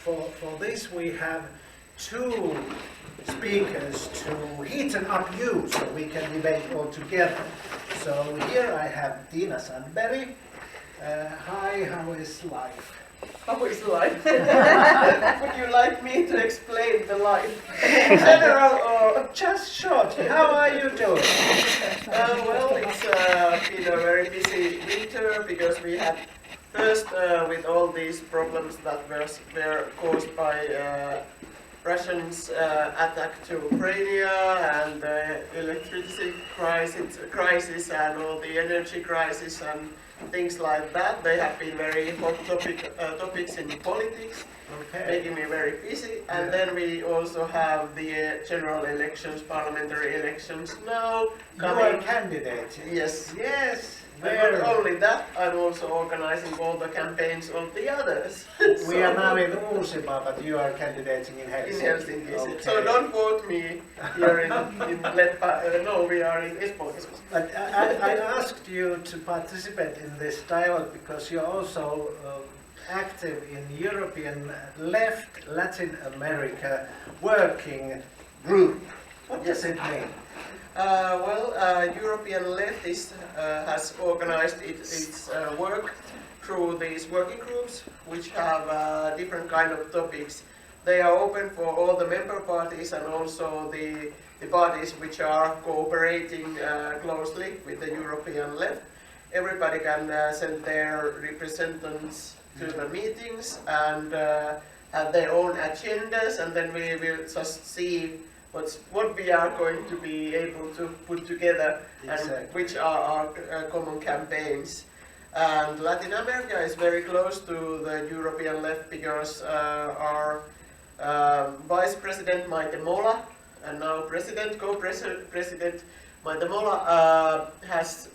for this we have two speakers to heaten up you so we can debate all together. So here I have Tiina Sandberg. Hi, how is life? How is life? Would you like me to explain the life in general or just short? How are you doing? Well, it's been a very busy winter because we had first with all these problems that were caused by Russians' attack to Ukraine and the electricity crisis and all the energy crisis and things like that. They have been very hot topics in politics, making me very busy. And then we also have the general elections, parliamentary elections now. You are candidating? Yes. Yes. And not only that, I'm also organizing all the campaigns of the others. We are now in Uusimaa, but you are candidating in Helsinki. In Helsinki, okay. So don't vote me here in Leppa. No, we are in Espoo. But I asked you to participate in this dialogue because you're also active in European Left Latin America working group. What does it mean? European Left has organized its work through these working groups, which have different kind of topics. They are open for all the member parties and also the parties which are cooperating closely with the European Left. Everybody can send their representatives to the meetings and have their own agendas, and then we will just see what we are going to be able to put together and which are our common campaigns. And Latin America is very close to the European Left because our Vice President Maite Mola and now Co-President Maite Mola has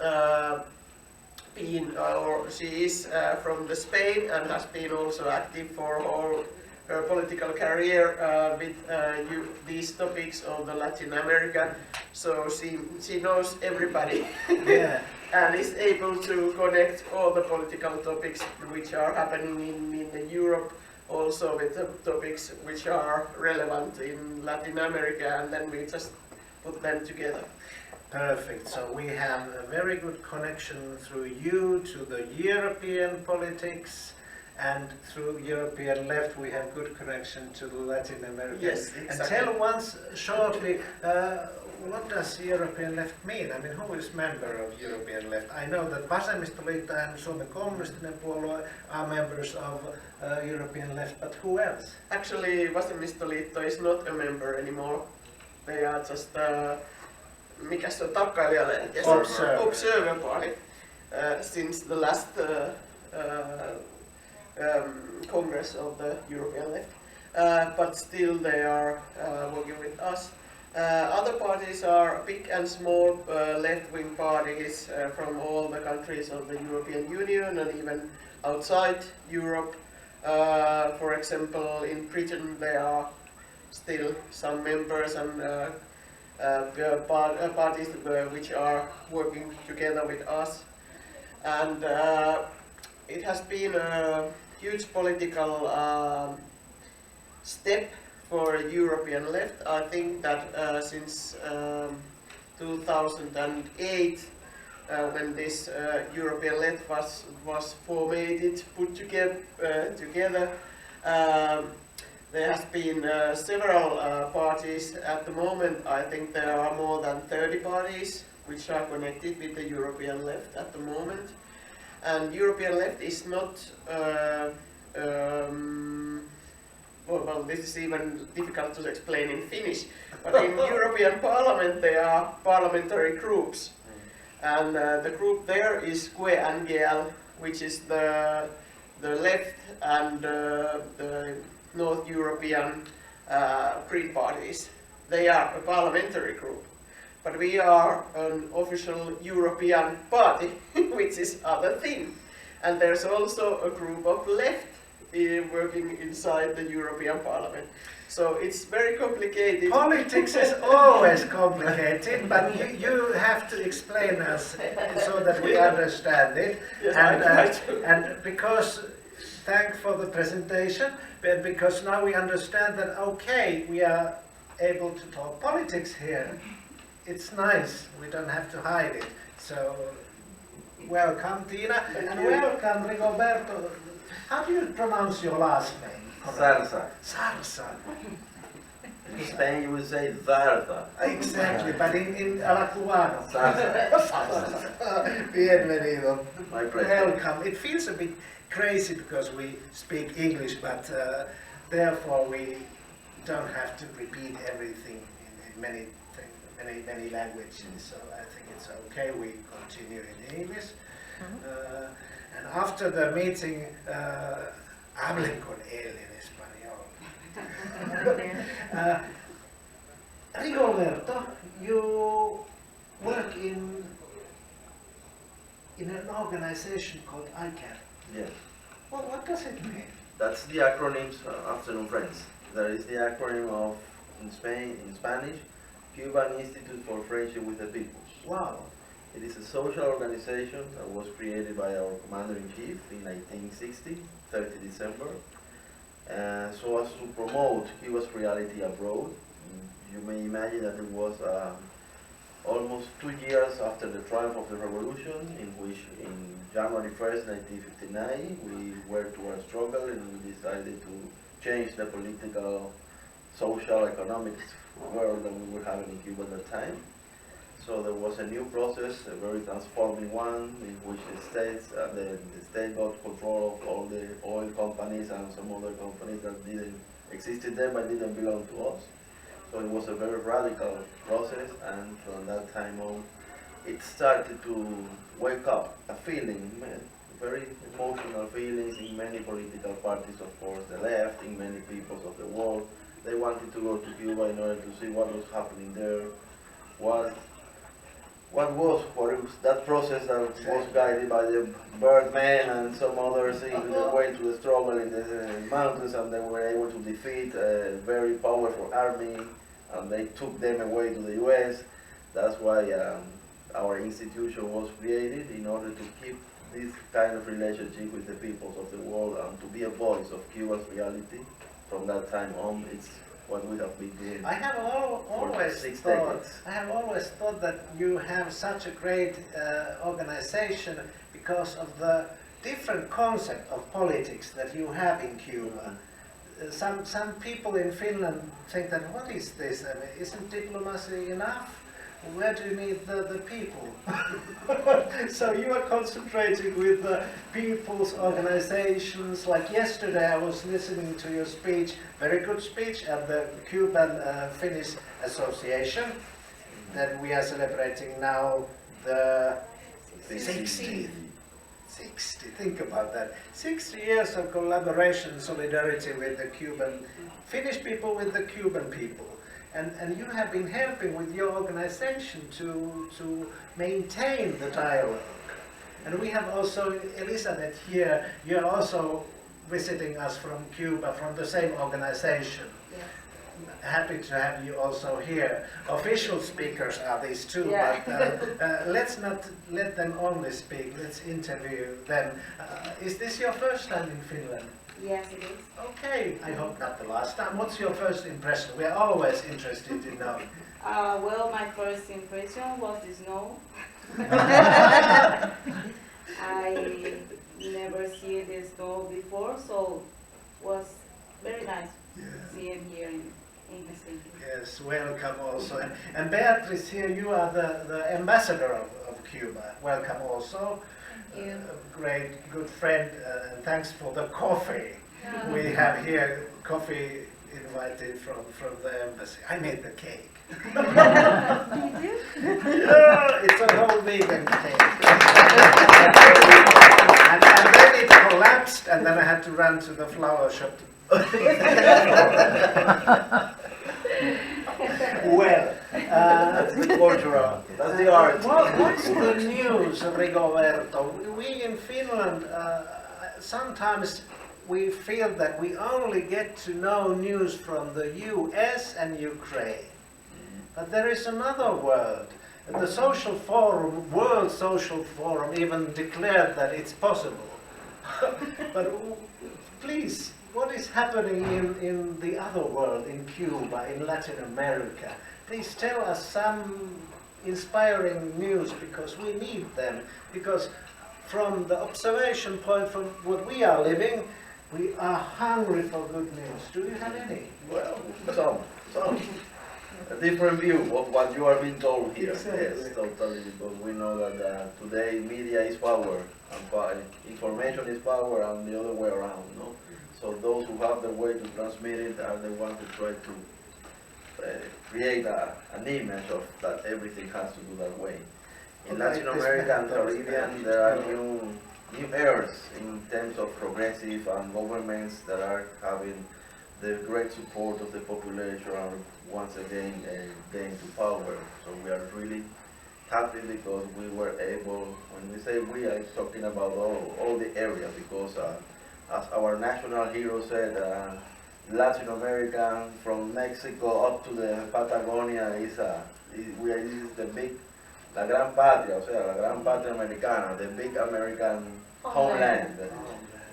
been, or she is from the Spain and has been also active for her political career with these topics of the Latin America, so she knows everybody and is able to connect all the political topics which are happening in Europe, also with the topics which are relevant in Latin America, and then we just put them together. Perfect. So we have a very good connection through you to the European politics. And through European Left, we have good connection to Latin America. Yes, exactly. And tell once shortly, what does European Left mean? I mean, who is member of European Left? I know that Vasemmistoliitto and Suomen kommunistinen puolue are members of European Left, but who else? Actually, Vasemmistoliitto is not a member anymore. They are just, mikä se on, tarkkailijalehti? Observer party since the last Congress of the European Left, but still they are working with us. Other parties are big and small left-wing parties from all the countries of the European Union and even outside Europe. For example, in Britain there are still some members and parties which are working together with us, and it has been a huge political step for European Left. I think that since 2008, when this European Left was put together, there has been several parties. At the moment, I think there are more than 30 parties which are connected with the European Left at the moment. And European Left is not, well, this is even difficult to explain in Finnish, but in European Parliament there are parliamentary groups. And the group there is GUE-NGL, which is the left and the North European Green parties. They are a parliamentary group. But we are an official European party, which is other thing. And there's also a group of left working inside the European Parliament. So it's very complicated. Politics is always complicated, but you have to explain us so that we understand it. Yes, and because thank for the presentation, but because now we understand that, okay, we are able to talk politics here. It's nice, we don't have to hide it. So, welcome Tiina, and welcome Rigoberto. How do you pronounce your last name? Zarza. Zarza. In Spain you would say Zarza. Exactly, but in a la cubano. Zarza. Bienvenido. My pleasure. Welcome. It feels a bit crazy because we speak English, but therefore we don't have to repeat everything in many languages. So I think it's okay. We continue in English. And after the meeting, hablen con él en español. Rigoberto, you work in an organization called ICAP. Yes. Well, what does it mean? That's the acronym, afternoon friends. There is the acronym of, in Spanish, Cuban Institute for Friendship with the People. Wow. It is a social organization that was created by our commander-in-chief in 1960, 30 December, so as to promote Cuba's reality abroad. You may imagine that it was almost 2 years after the triumph of the revolution, in which in January 1st, 1959, we were to our struggle and we decided to change the political, social, economic world that we were having in Cuba at that time. So there was a new process, a very transforming one, in which the state got control of all the oil companies and some other companies that existed there but didn't belong to us. So it was a very radical process, and from that time on, it started to wake up a feeling, very emotional feelings in many political parties, of course, the left, in many peoples of the world. They wanted to go to Cuba in order to see what was happening there, what was that process that was guided by the Birdmen and some others in the way to the struggle in the mountains, and they were able to defeat a very powerful army, and they took them away to the US. That's why our institution was created, in order to keep this kind of relationship with the peoples of the world and to be a voice of Cuba's reality. From that time on, it's what we have been doing. I have always thought that you have such a great organization because of the different concept of politics that you have in Cuba. Some people in Finland think that, what is this? I mean, isn't diplomacy enough? Where do you need the people? So you are concentrating with the people's organizations. Like yesterday I was listening to your speech, very good speech, at the Cuban Finnish Association, that we are celebrating now the 60th. 60, think about that. 60 years of collaboration and solidarity with the Finnish people with the Cuban people. And you have been helping with your organization to maintain the dialogue. And we have also Elizabeth here. You're also visiting us from Cuba, from the same organization. Yes. Happy to have you also here. Official speakers are these two, Yeah. but let's not let them only speak. Let's interview them. Is this your first time in Finland? Yes, it is. Okay, I hope not the last time. What's your first impression? We are always interested to know. Well, my first impression was the snow. I never seen the snow before, so it was very nice seeing here in Helsinki. Yes, welcome also. And Beatrice, here you are the ambassador of Cuba. Welcome also. Thank you. Great, good friend, and thanks for the coffee. We have here coffee invited from the embassy. I made the cake. You do? Yeah, it's a whole vegan cake. and then it collapsed, and then I had to run to the flower shop to well, That's the cultural, that's the art. What's the news, Rigoberto? We in Finland, sometimes we feel that we only get to know news from the US and Ukraine. But there is another world. The social forum, World Social Forum, even declared that it's possible. But please, what is happening in the other world, in Cuba, in Latin America? Please tell us some inspiring news, because we need them. Because from the observation point from what we are living, we are hungry for good news. Do you have any? Well, some. A different view of what you are being told here. Exactly. Yes, totally, because we know that today media is power, and information is power, and the other way around. No? So those who have the way to transmit it are the ones who try to create an image of that everything has to do that way. In Latin America and Caribbean, there are new eras in terms of progressive and governments that are having the great support of the population and once again gain to power. So we are really happy because we were able, when we say we are talking about all the area, because as our national hero said, Latin America from Mexico up to the Patagonia is the big, la gran patria, o sea, la gran patria americana, the big American homeland.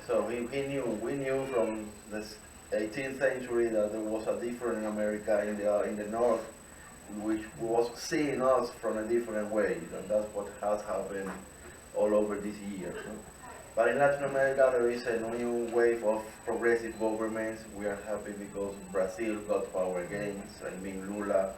So we knew from the 18th century that there was a different America in the north, which was seeing us from a different way, and that's what has happened all over these years. No? But in Latin America there is a new wave of progressive governments. We are happy because Brazil got power again. I mean, Lula,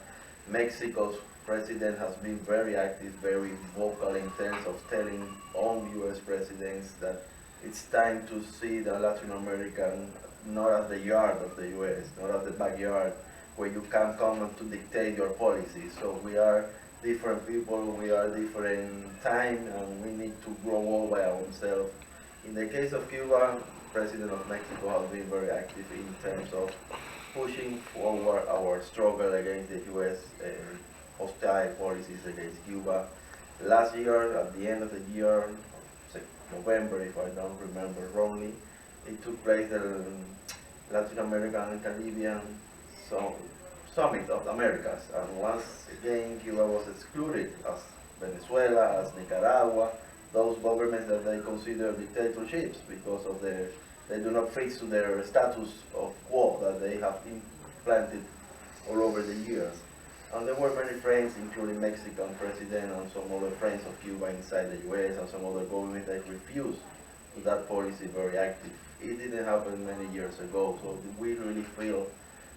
Mexico's president has been very active, very vocal in terms of telling all US presidents that it's time to see the Latin American not as the yard of the US, not as the backyard where you can come and to dictate your policies. So we are different people, we are different time, and we need to grow old by ourselves. In the case of Cuba, President of Mexico has been very active in terms of pushing forward our struggle against the US hostile policies against Cuba. Last year, at the end of the year, November if I don't remember wrongly, it took place the Latin American and Caribbean Summit of the Americas, and once again Cuba was excluded, as Venezuela, as Nicaragua, those governments that they consider dictatorships because of they do not fit to their status of quo that they have implanted all over the years. And there were many friends, including Mexican president and some other friends of Cuba inside the US and some other governments that refused that policy very active. It didn't happen many years ago, so we really feel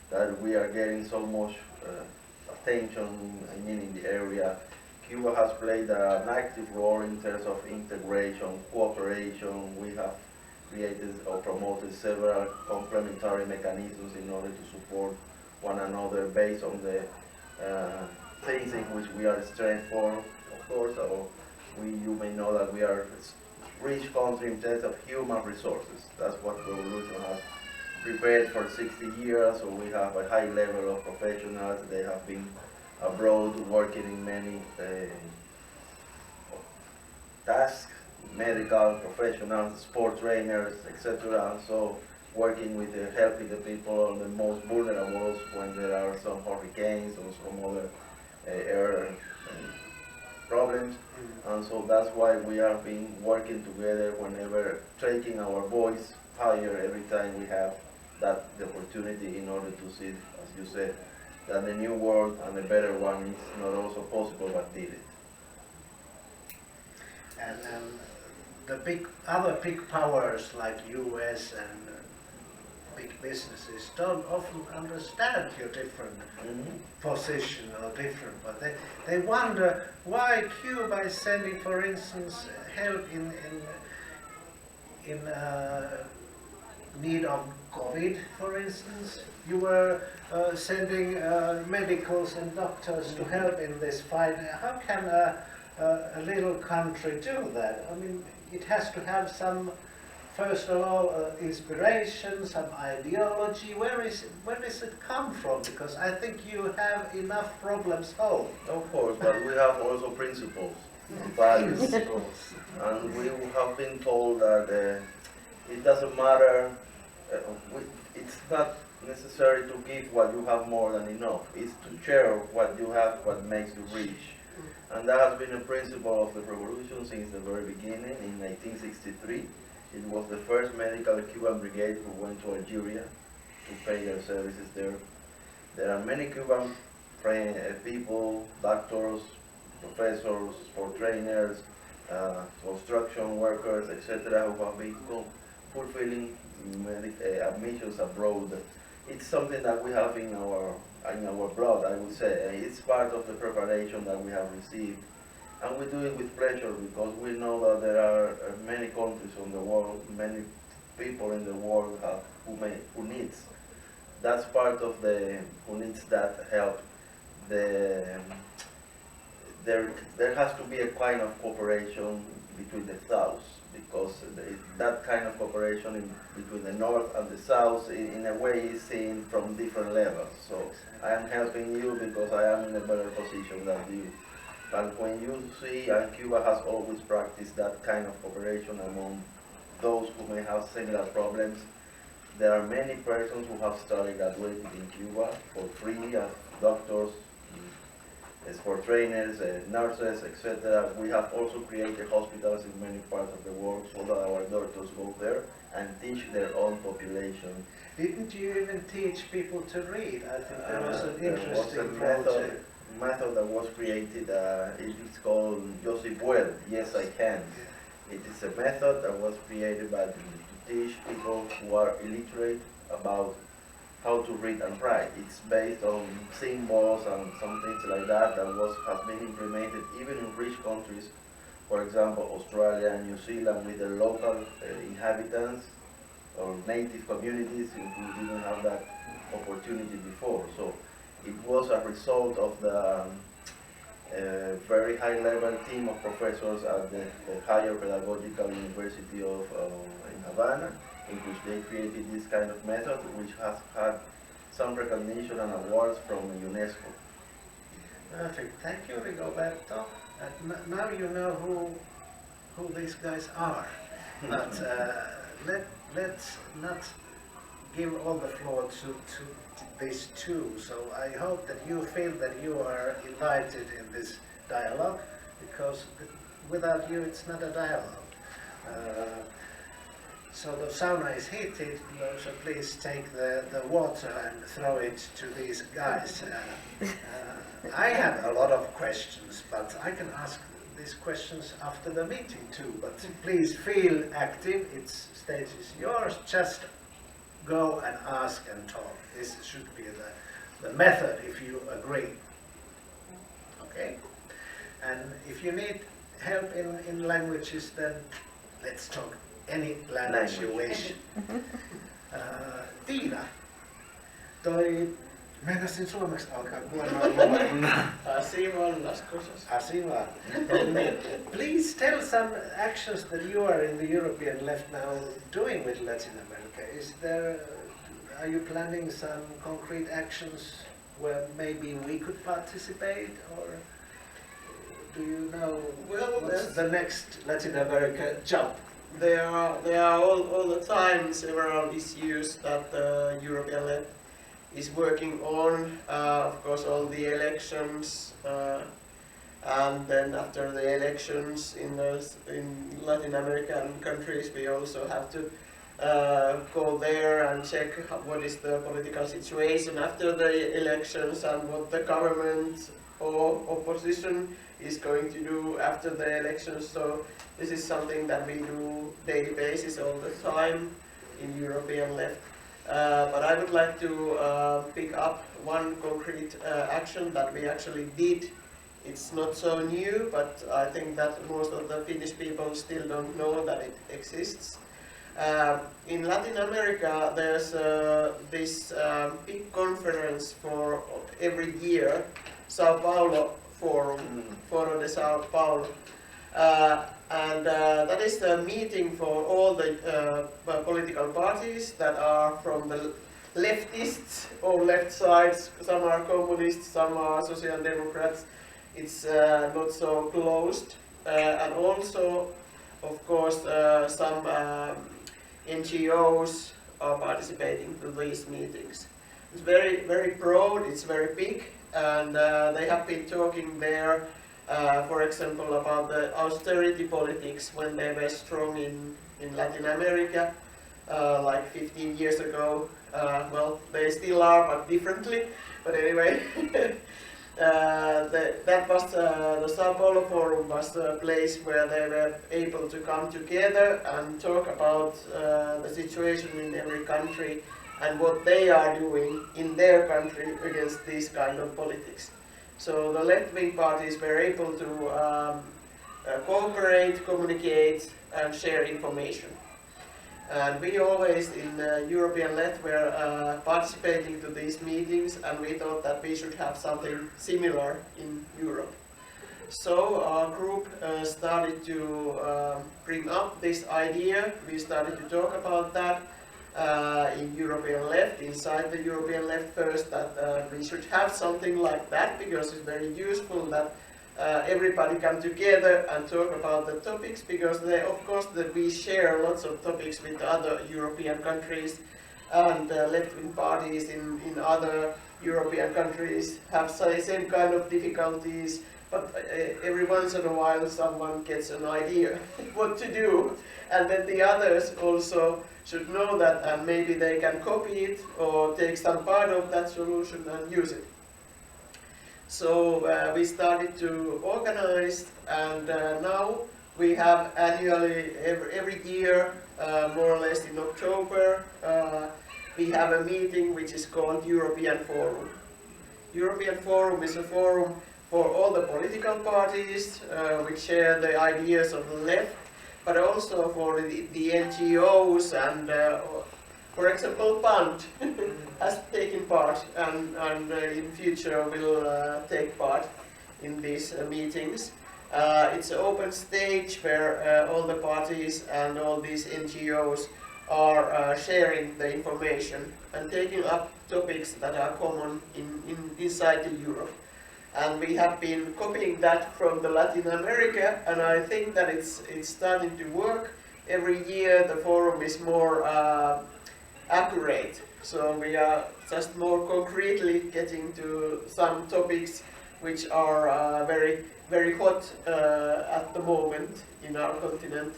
that we are getting so much attention, in the area. Cuba has played an active role in terms of integration, cooperation. We have created or promoted several complementary mechanisms in order to support one another based on the things in which we are strength for, of course. You may know that we are a rich country in terms of human resources. That's what the revolution has prepared for 60 years, so we have a high level of professionals. They have been abroad working in many tasks, medical professionals, sport trainers, etc. And so working with helping the people on the most vulnerable when there are some hurricanes or some other air problems. And so that's why we have been working together whenever taking our voice higher every time we have the opportunity in order to see, as you said, that the new world and the better one is not also possible but needed. And the other big powers like US and big businesses don't often understand your different position or different, but they wonder why Cuba is sending, for instance, help in need of COVID, for instance. You were sending medicals and doctors to help in this fight. How can a little country do that? I mean, it has to have some, first of all, inspiration, some ideology. Where does it come from? Because I think you have enough problems home. Of course, but we have also principles, values, and we have been told that it doesn't matter. It's not necessary to give what you have more than enough. It's to share what you have, what makes you rich. And that has been a principle of the revolution since the very beginning in 1963. It was the first medical Cuban brigade who went to Algeria to pay their services there. There are many Cuban people, doctors, professors, sport trainers, construction workers, etc., who have been fulfilling admissions abroad. It's something that we have in our blood, I would say. It's part of the preparation that we have received. And we do it with pleasure because we know that there are many countries in the world, many people in the world who needs. That's part of who needs that help. There has to be a kind of cooperation between the South, because that kind of cooperation between the North and the South in a way is seen from different levels. So I am helping you because I am in a better position than you. And when you see, and Cuba has always practiced that kind of cooperation among those who may have similar problems. There are many persons who have studied graduated in Cuba for free as doctors, sport trainers, nurses, etc. We have also created hospitals in many parts of the world so that our doctors go there and teach their own population. Didn't you even teach people to read? I think that was an interesting there was a project. method that was created, it's called Yo Si Puedo, Yes I Can. It is a method that was created to teach people who are illiterate about how to read and write. It's based on symbols and some things like that has been implemented even in rich countries, for example Australia and New Zealand, with the local inhabitants or native communities who didn't have that opportunity before. So it was a result of the very high-level team of professors at the Higher Pedagogical University in Havana, in which they created this kind of method, which has had some recognition and awards from UNESCO. Perfect. Thank you, Rigoberto. Now you know who these guys are. But let's not give all the floor to these two. So I hope that you feel that you are invited in this dialogue, because without you it's not a dialogue. So the sauna is heated, so please take the water and throw it to these guys. I have a lot of questions, but I can ask these questions after the meeting too. But please feel active. Stage is yours. Just go and ask and talk. This should be the method, if you agree. Okay? And if you need help in languages, then let's talk any language you wish. Tiina, meinasin suomeksi alkaa kuunnella. Asiva. Please tell some actions that you are in the European left now doing with Latin America. Are you planning some concrete actions where maybe we could participate, or do you know what's the next Latin America jump? There are all the time several issues that the European left is working on. Of course, all the elections, and then after the elections in Latin American countries, we also have to go there and check what is the political situation after the elections and what the government or opposition is going to do after the elections. So this is something that we do daily basis all the time in European left. But I would like to pick up one concrete action that we actually did. It's not so new, but I think that most of the Finnish people still don't know that it exists. In Latin America, there's this big conference for every year, Sao Paulo Forum, Foro de Sao Paulo. And that is the meeting for all the political parties that are from the leftists or left sides. Some are communists, some are social democrats. It's not so closed. And also, of course, some NGOs are participating in these meetings. It's very, very broad, it's very big, and they have been talking there, for example, about the austerity politics when they were strong in Latin America, like 15 years ago. Well, they still are, but differently. But anyway, that was the Sao Paulo Forum was a place where they were able to come together and talk about the situation in every country and what they are doing in their country against this kind of politics. So the left-wing parties were able to cooperate, communicate, and share information. And we always in European Left were participating to these meetings, and we thought that we should have something similar in Europe. So our group started to bring up this idea. We started to talk about that in European Left, inside the European Left first, that we should have something like that because it's very useful that everybody come together and talk about the topics, because they, of course that we share lots of topics with other European countries, and left-wing parties in other European countries have same kind of difficulties, but every once in a while someone gets an idea what to do, and then the others also should know that, and maybe they can copy it or take some part of that solution and use it. So we started to organize, and now we have annually, every year, more or less in October, we have a meeting which is called European Forum. European Forum is a forum for all the political parties which share the ideas of the left, but also for the NGOs and for example, PANT has taken part and in future will take part in these meetings. It's an open stage where all the parties and all these NGOs are sharing the information and taking up topics that are common inside the Europe. And we have been copying that from the Latin America, and I think that it's starting to work. Every year the forum is more accurate, so we are just more concretely getting to some topics which are very hot at the moment in our continent.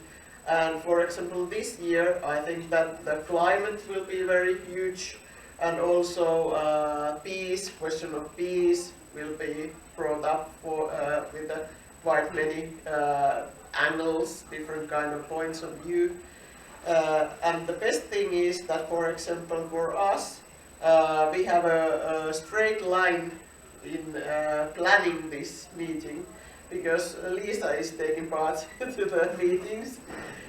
And for example, this year I think that the climate will be very huge, and also peace, question of peace will be brought up for with quite many angles, different kind of points of view. And the best thing is that, for example, for us, we have a straight line in planning this meeting, because Lisa is taking part to the meetings,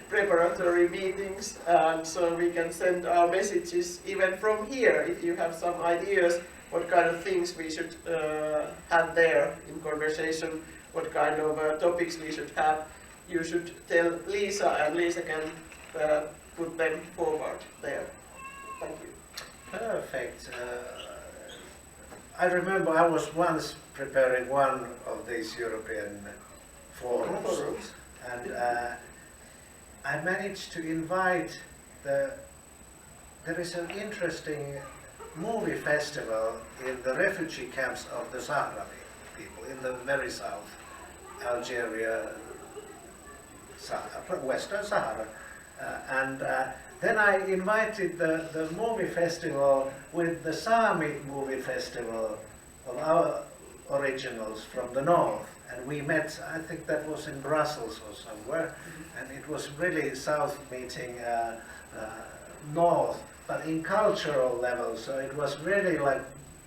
preparatory meetings, and so we can send our messages even from here. If you have some ideas what kind of things we should have there in conversation, what kind of topics we should have, you should tell Lisa, and Lisa can put them forward there. Thank you. Perfect. I remember I was once preparing one of these European forums, and I managed to invite there is an interesting movie festival in the refugee camps of the Sahrawi people in the very south, Algeria, Western Sahara. And then I invited the movie festival with the Sami movie festival of our originals from the north. And we met, I think that was in Brussels or somewhere, and it was really south meeting north, but in cultural level, so it was really like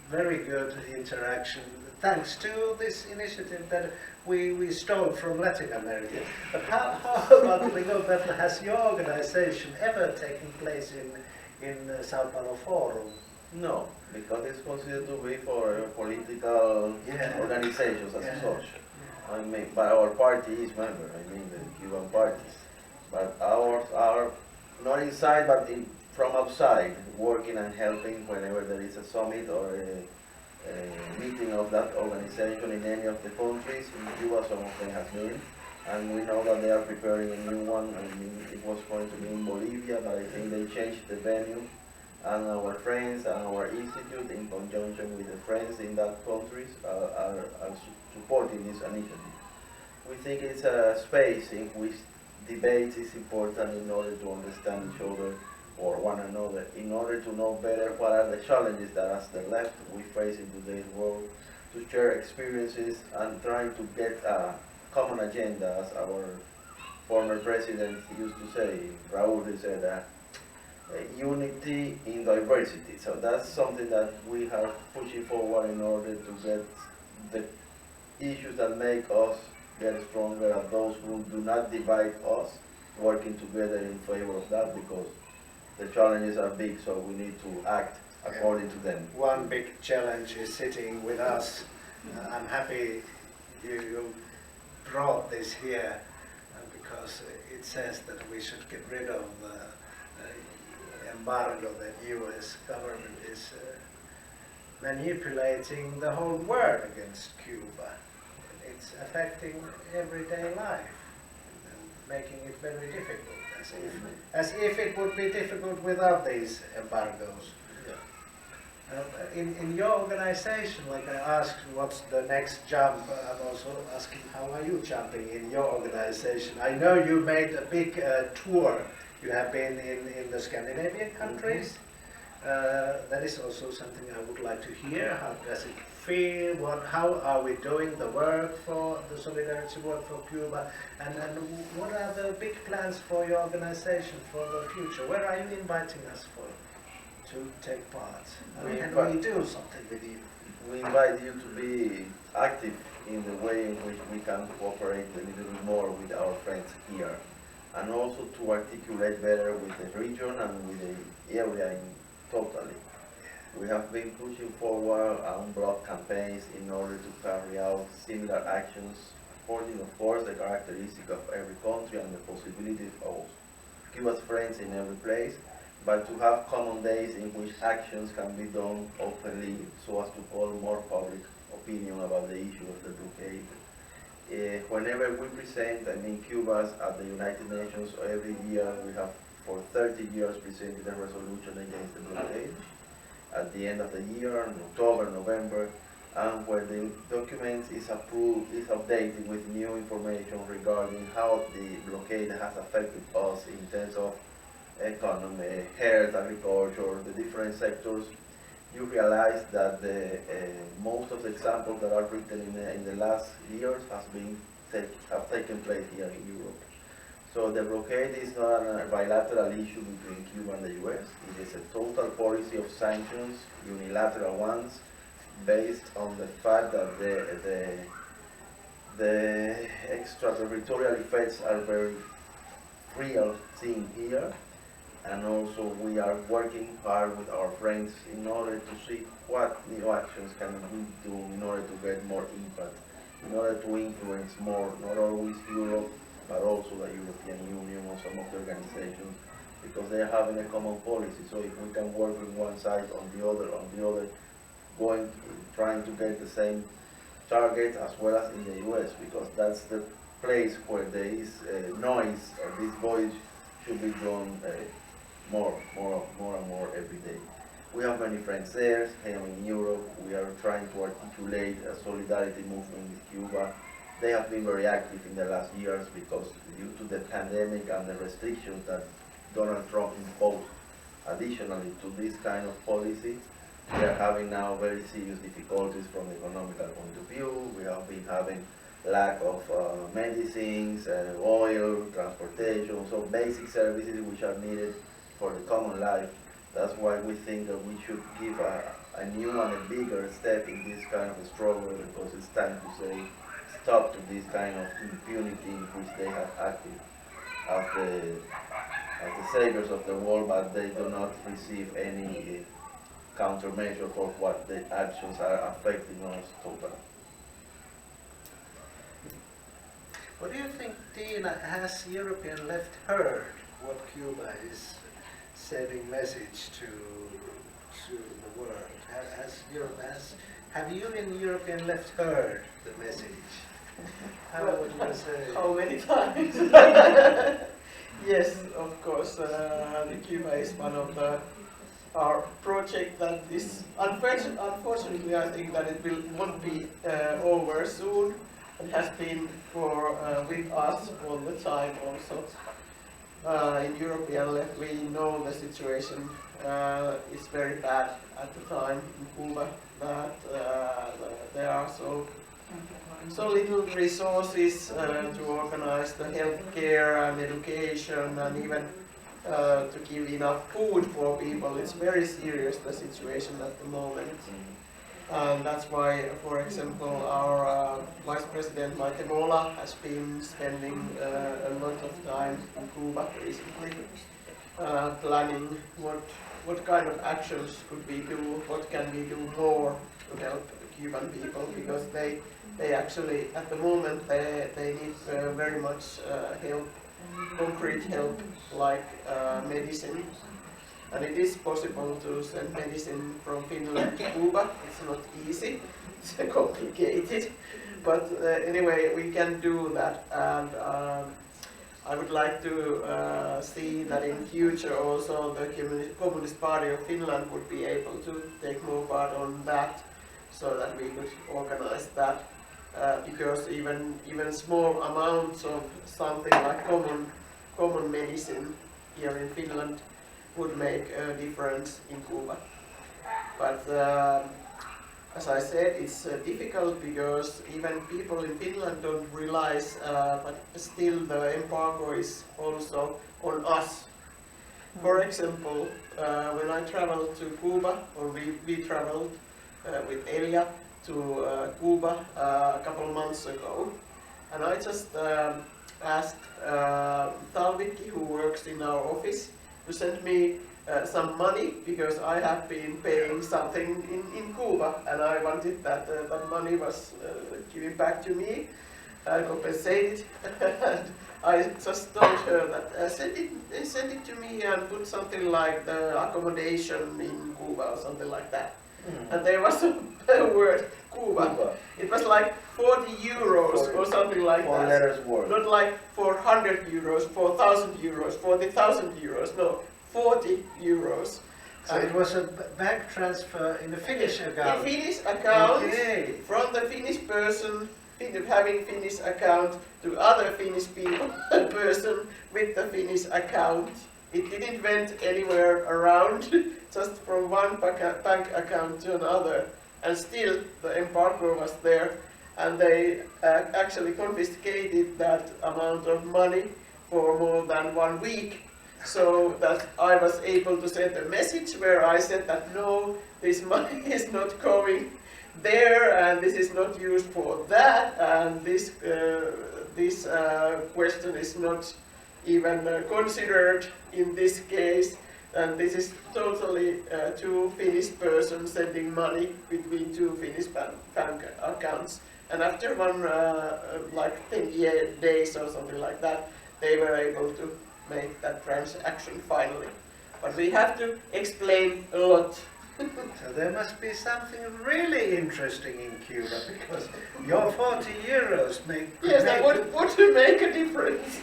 very good interaction, thanks to this initiative that we stole from Latin America. But how about, Rigoberto, has your organization ever taken place in Sao Paulo Forum? No, because it's considered to be for political organizations as such. I mean, but our party is member, I mean the Cuban parties. But ours are not inside, but from outside, working and helping whenever there is a summit or a meeting of that organization in any of the countries. In Cuba, some of them have been, and we know that they are preparing a new one. I mean, it was going to be in Bolivia, but I think they changed the venue. And our friends and our institute, in conjunction with the friends in that countries, are supporting this initiative. We think it's a space in which debate is important in order to understand each other or one another, in order to know better what are the challenges that as the left we face in today's world, to share experiences and trying to get a common agenda, as our former president used to say. Raúl said, unity in diversity. So that's something that we are pushing forward in order to get the issues that make us get stronger, and those who do not divide us working together in favor of that, because the challenges are big, so we need to act according to them. One big challenge is sitting with us. I'm happy you brought this here because it says that we should get rid of the embargo that U.S. government is manipulating the whole world against Cuba. It's affecting everyday life and making it very difficult, as if it would be difficult without these embargoes. In your organization, like I asked what's the next jump, I'm also asking how are you jumping in your organization? I know you made a big tour. You have been in the Scandinavian countries. That is also something I would like to hear. How does it feel? How are we doing the work for the solidarity work for Cuba? And what are the big plans for your organization for the future? Where are you inviting us to take part? Can we do something with you? We invite you to be active in the way in which we can cooperate a little bit more with our friends here, and also to articulate better with the region and with the area totally. We have been pushing forward unblocked campaigns in order to carry out similar actions, supporting of course the characteristic of every country and the possibility of Cuba's friends in every place, but to have common days in which actions can be done openly so as to call more public opinion about the issue of the blockade. Whenever we present, Cuba at the United Nations, every year we have for 30 years presented a resolution against the blockade at the end of the year, in October, November, and where the document is approved, is updated with new information regarding how the blockade has affected us in terms of economy, health, agriculture, the different sectors. You realize that most of the examples that are written in the last years have taken place here in Europe. So the blockade is not a bilateral issue between Cuba and the US. It is a total policy of sanctions, unilateral ones, based on the fact that the extraterritorial effects are very real thing here. And also we are working hard with our friends in order to see what new actions can we do in order to get more impact, in order to influence more, not always Europe, but also the European Union or some of the organizations, because they are having a common policy. So if we can work with one side on the other, trying to get the same target as well as in the US, because that's the place where there is noise, or this voice should be drawn more and more every day. We have many friends there. Here in Europe, we are trying to articulate a solidarity movement with Cuba. They have been very active in the last years because due to the pandemic and the restrictions that Donald Trump imposed additionally to this kind of policy, we are having now very serious difficulties from the economical point of view. We have been having lack of medicines, oil, transportation, so basic services which are needed for the common life. That's why we think that we should give a new and a bigger step in this kind of struggle, because it's time to say stop to this kind of impunity in which they have acted as the saviors of the world, but they do not receive any countermeasure for what the actions are affecting us totally. What do you think, Tiina, has European left heard what Cuba is sending message to the world? Have you in European left heard the message? How would you say? How many times? Yes, of course. The Cuba is one of our project that is unfortunately I think that it won't be over soon. and has been with us all the time also. In European left, we know the situation is very bad at the time in Cuba, that there are so little resources to organize the healthcare and education and even to give enough food for people. It's very serious, the situation at the moment. And that's why, for example, our Vice President Maite Mola has been spending a lot of time in Cuba recently, planning what kind of actions could we do, what can we do more to help Cuban people, because they actually, at the moment, they need very much help, concrete help, like medicine. And it is possible to send medicine from Finland to Cuba. It's not easy, it's complicated. But anyway, we can do that. And I would like to see that in future also the Communist Party of Finland would be able to take more part on that, so that we could organize that. Because even small amounts of something like common medicine here in Finland would make a difference in Cuba. But as I said, it's difficult because even people in Finland don't realize, but still the embargo is also on us. For example, when I traveled to Cuba, or we traveled with Elia to Cuba a couple of months ago, and I just asked Talvikki, who works in our office, to send me some money, because I have been paying something in Cuba, and I wanted that that money was given back to me, compensated. And I just told her that send it to me and put something like the accommodation in Cuba or something like that. And there was a word, Cuba. It was like 40 euros or something like that. Letters worth. Not like 400 euros, 4,000 euros, 40,000 euros, no, 40 euros. So it was a bank transfer in a Finnish account? In Finnish account, okay. From the Finnish person having Finnish account to other Finnish person with the Finnish account. It didn't went anywhere around, just from one bank account to another. And still the embargo was there, and they actually confiscated that amount of money for more than 1 week. So that I was able to send a message where I said that no, this money is not going there, and this is not used for that, and this question is not even considered in this case, and this is totally two Finnish persons sending money between two Finnish bank accounts. And after like 10 days or something like that, they were able to make that transaction finally. But we have to explain a lot. So there must be something really interesting in Cuba, because your 40 euros make... Yes, that would make a difference.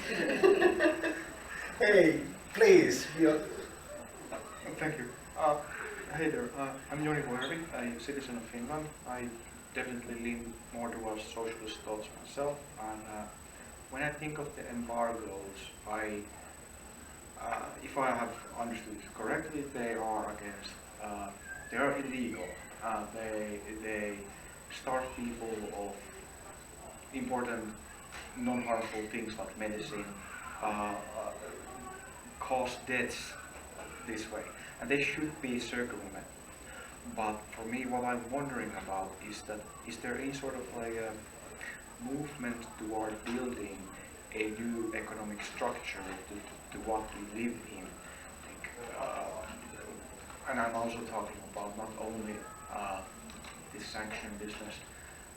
Hey, please. Thank you. Hey there, I'm Joni Vuori, a citizen of Finland. I definitely lean more towards socialist thoughts myself, and when I think of the embargoes, if I have understood it correctly, they are against, they are illegal. They starve people of important non-harmful things like medicine, cause deaths this way, and they should be circumvented. But for me, what I'm wondering about is that, is there any sort of like a movement toward building a new economic structure to what we live in? And I'm also talking about not only this sanction business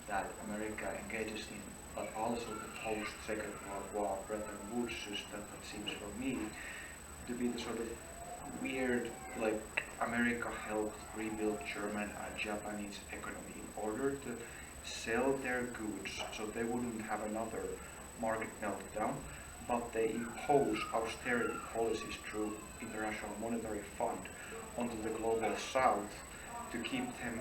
that America engages in, but also the post-Second World War Bretton Woods system that seems for me to be the sort of weird, like America helped rebuild German and Japanese economy in order to sell their goods so they wouldn't have another market meltdown, but they impose austerity policies through International Monetary Fund onto the global south to keep them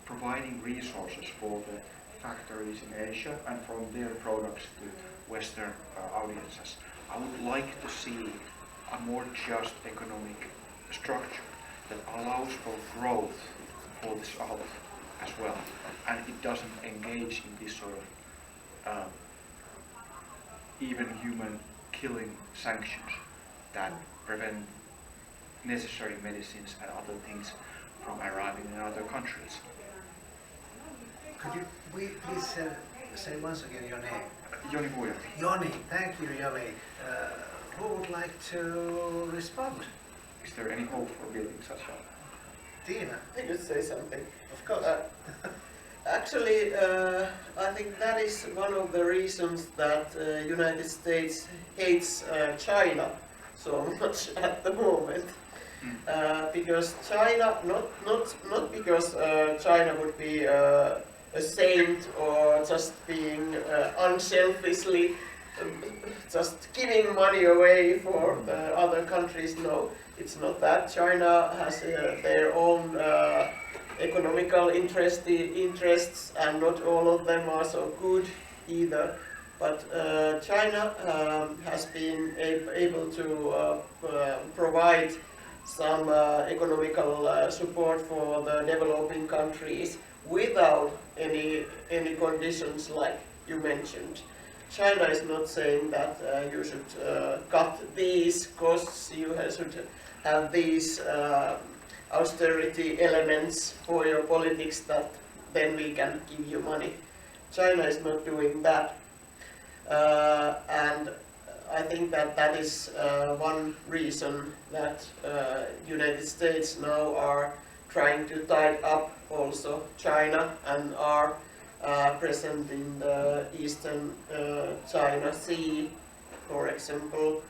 providing resources for the factories in Asia and from their products to Western audiences. I would like to see a more just economic structure that allows for growth for the South as well, and it doesn't engage in this sort of even human killing sanctions that prevent necessary medicines and other things from arriving in other countries. Could you please say once again your name? Joni Puujärvi. Joni, thank you, Joni. Who would like to respond? Is there any hope for building such a... Tiina, I could say something. of course. Actually, I think that is one of the reasons that United States hates China so much at the moment. Because China, not because China would be a saint or just being unselfishly just giving money away for the other countries. No, it's not that. China has their own economical interests, and not all of them are so good either. But China has been able to provide some economical support for the developing countries without any conditions like you mentioned. China is not saying that you should cut these costs, you should have these austerity elements for your politics that then we can give you money. China is not doing that. And I think that is one reason that United States now are trying to tie up also China and are present in the Eastern China Sea, for example,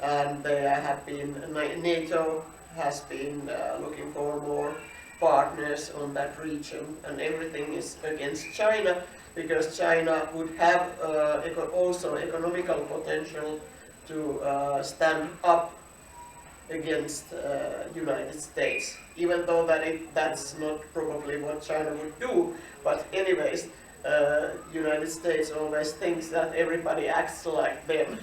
and they have been, NATO has been looking for more partners on that region, and everything is against China because China would have also economical potential to stand up against United States, even though that's not probably what China would do. But anyways, United States always thinks that everybody acts like them.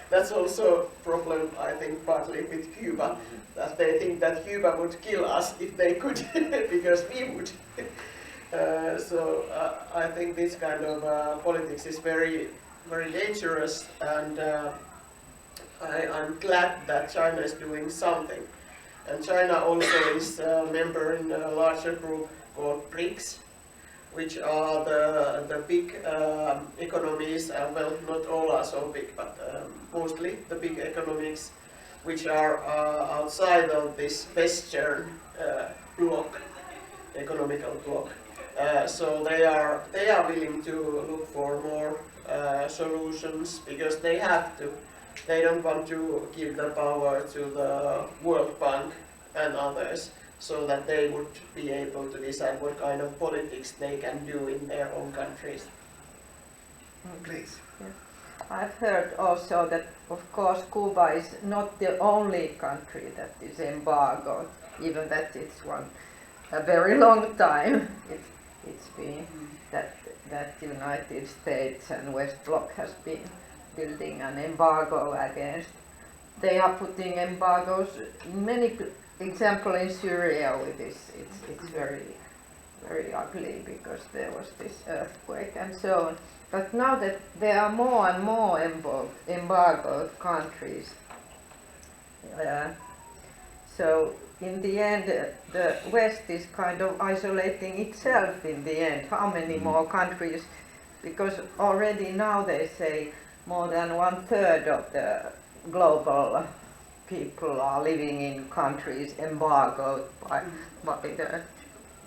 That's also a problem, I think, partly with Cuba, that they think that Cuba would kill us if they could, because we would. So I think this kind of politics is very, very dangerous, and I'm glad that China is doing something. And China also is a member in a larger group called BRICS, which are the big economies, well, not all are so big, but mostly the big economies which are outside of this Western bloc, economical bloc. So they are willing to look for more solutions because they have to. They don't want to give the power to the World Bank and others, so that they would be able to decide what kind of politics they can do in their own countries. Please. Yes. I've heard also that, of course, Cuba is not the only country that is embargoed, even that it's a very long time. It's been that United States and West Bloc has been building an embargo against. They are putting embargoes in many. Example in Syria with this, it's very, very ugly because there was this earthquake and so on. But now that there are more and more embargoed countries, so in the end the West is kind of isolating itself in the end. How many more countries? Because already now they say more than 1/3 of the global people are living in countries embargoed by the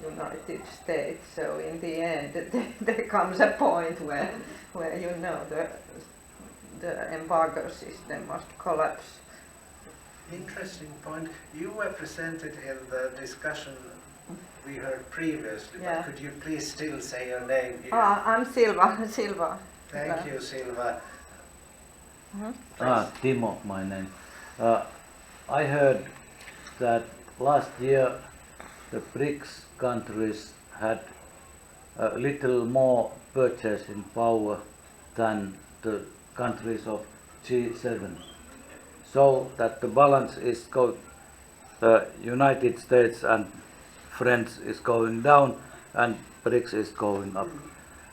United States. So in the end, there comes a point where the embargo system must collapse. Interesting point. You were presented in the discussion we heard previously, Yeah. but could you please still say your name here? I'm Silva. Thank you, Silva. Timo, my name. I heard that last year the BRICS countries had a little more purchasing power than the countries of G7, so that the balance is United States and Friends is going down and BRICS is going up.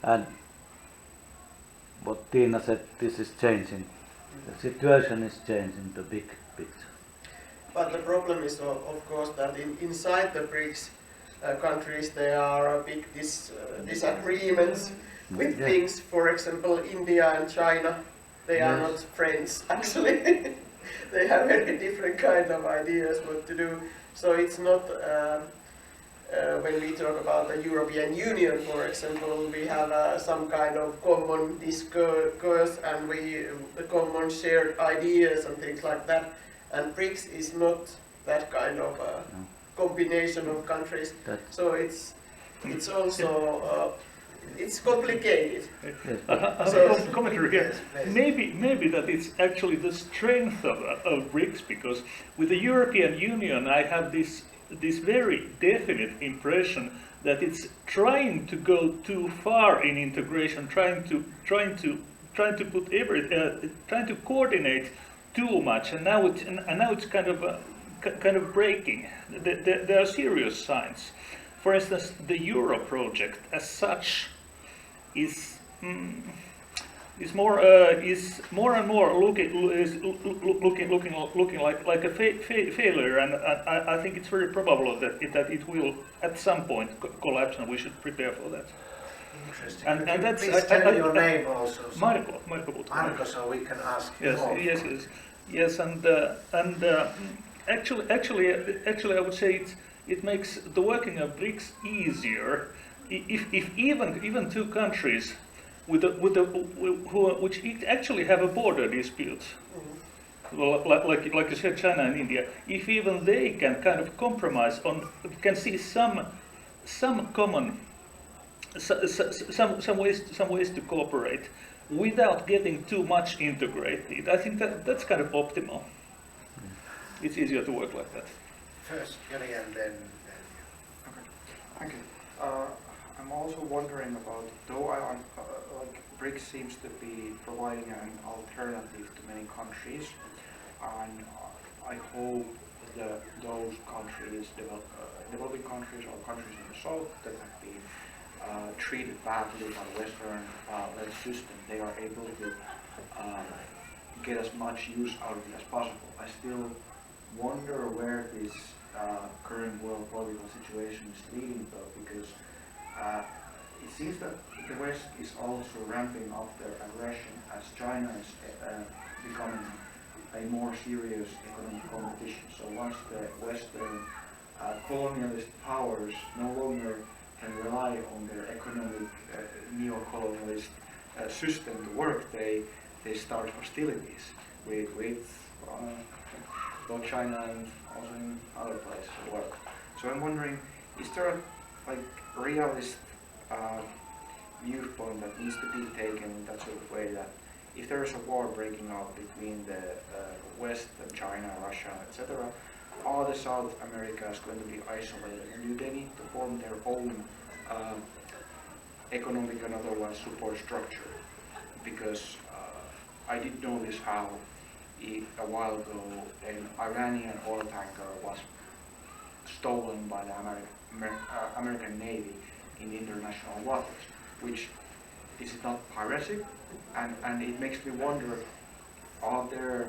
And what Tiina said, this is changing. The situation is changing, the big picture. But the problem is, of course, that inside the BRICS countries there are big disagreements with things. For example, India and China, they are not friends actually. They have very different kind of ideas what to do. So it's not, when we talk about the European Union, for example, we have some kind of common discourse and the common shared ideas and things like that. And BRICS is not that kind of combination of countries. So it's also it's complicated. So, commentary here. Maybe that it's actually the strength of BRICS, because with the European Union I have this very definite impression that it's trying to go too far in integration, trying to put trying to coordinate too much, and now it's kind of breaking. There are serious signs. For instance, the Euro project as such is more and more looking like a failure, and I think it's very probable that it will at some point collapse, and we should prepare for that. Interesting. And that's please tell your name also. Marko, so we can ask you more. Yes, and actually, I would say it makes the working of BRICS easier if even two countries which actually have a border dispute, well, like you said, China and India, if even they can kind of compromise can see some common, some ways to cooperate without getting too much integrated, I think that's kind of optimal. It's easier to work like that. First, Joni, and then. Okay, thank you. I'm also wondering about, though like BRICS seems to be providing an alternative to many countries, and I hope that those countries, developing countries or countries in the south that have been treated badly by Western-led system, they are able to get as much use out of it as possible. I still wonder where this current world political situation is leading, though, because it seems that the West is also ramping up their aggression as China is becoming a more serious economic competition. So once the Western colonialist powers no longer can rely on their economic neo-colonialist system to work, they start hostilities with both China and also in other places as well. So I'm wondering, is there a realist viewpoint that needs to be taken in that sort of way, that if there is a war breaking out between the West and China, Russia, etc., are the South Americas going to be isolated, and do they need to form their own economic and otherwise support structure? Because I did notice how a while ago an Iranian oil tanker was stolen by the American Navy in international waters, which is not piracy, and it makes me wonder, are there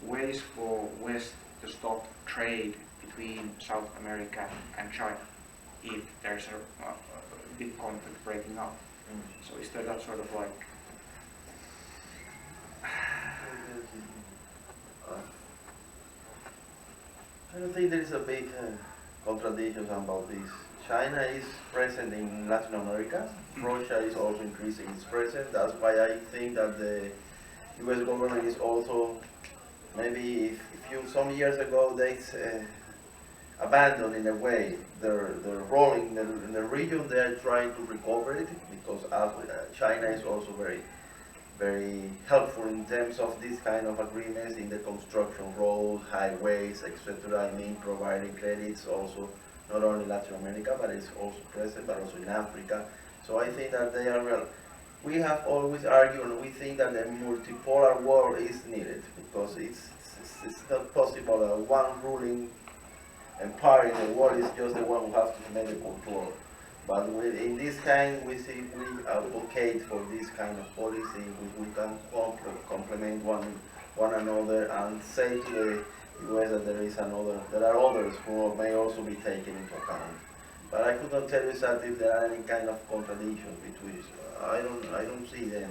ways for West to stop trade between South America and China if there's a big conflict breaking out? So is there that sort of like I don't think there is a big contradiction about this. China is present in Latin America. Russia is also increasing its presence. That's why I think that the U.S. government is also, maybe some years ago they abandoned in a way their role in the region. They are trying to recover it, because China is also very helpful in terms of this kind of agreements in the construction, roads, highways, etc. I mean, providing credits also, not only Latin America, but it's also present, but also in Africa. So I think that they are real. We have always argued and we think that the multipolar world is needed because it's not possible that one ruling empire in the world is just the one who has to make the control. But in this kind, we advocate for this kind of policy, we can complement one another and say to the US that there are others who may also be taken into account. But I could not tell you that if there are any kind of contradiction between. I don't see them.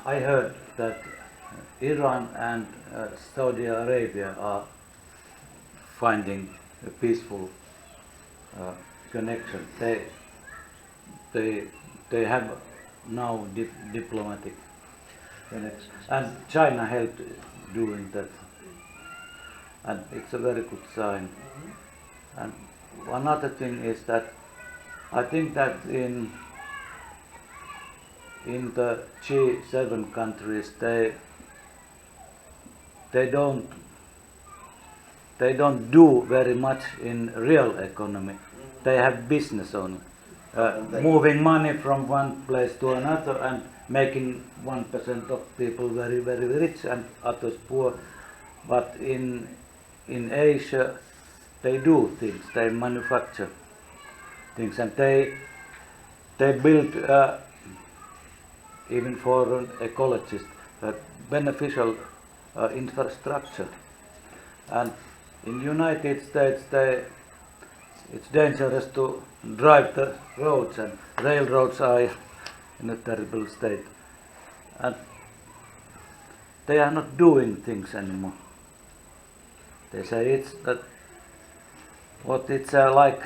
I heard that Iran and Saudi Arabia are finding a peaceful connection. They have now diplomatic connection, and China helped doing that, and it's a very good sign. And one other thing is that I think that in the G7 countries they don't do very much in real economy. They have business only, moving money from one place to another and making 1% of people very, very rich and others poor. But in Asia, they do things. They manufacture things, and they build even for an ecologist beneficial infrastructure. And in United States, it's dangerous to drive the roads, and railroads are in a terrible state. And they are not doing things anymore. They say it's like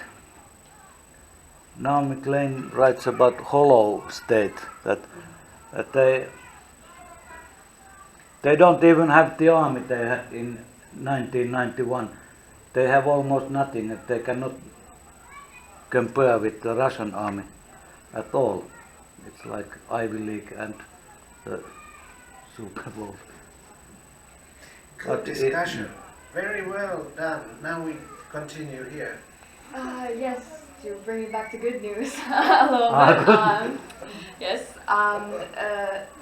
Naomi Klein writes about hollow state, that they don't even have the army they had in 1991. They have almost nothing, and they cannot compare with the Russian army at all. It's like Ivy League and the Super Bowl. Good discussion. Very well done. Now we continue here. Yes, to bring it back to good news a little bit. Yes,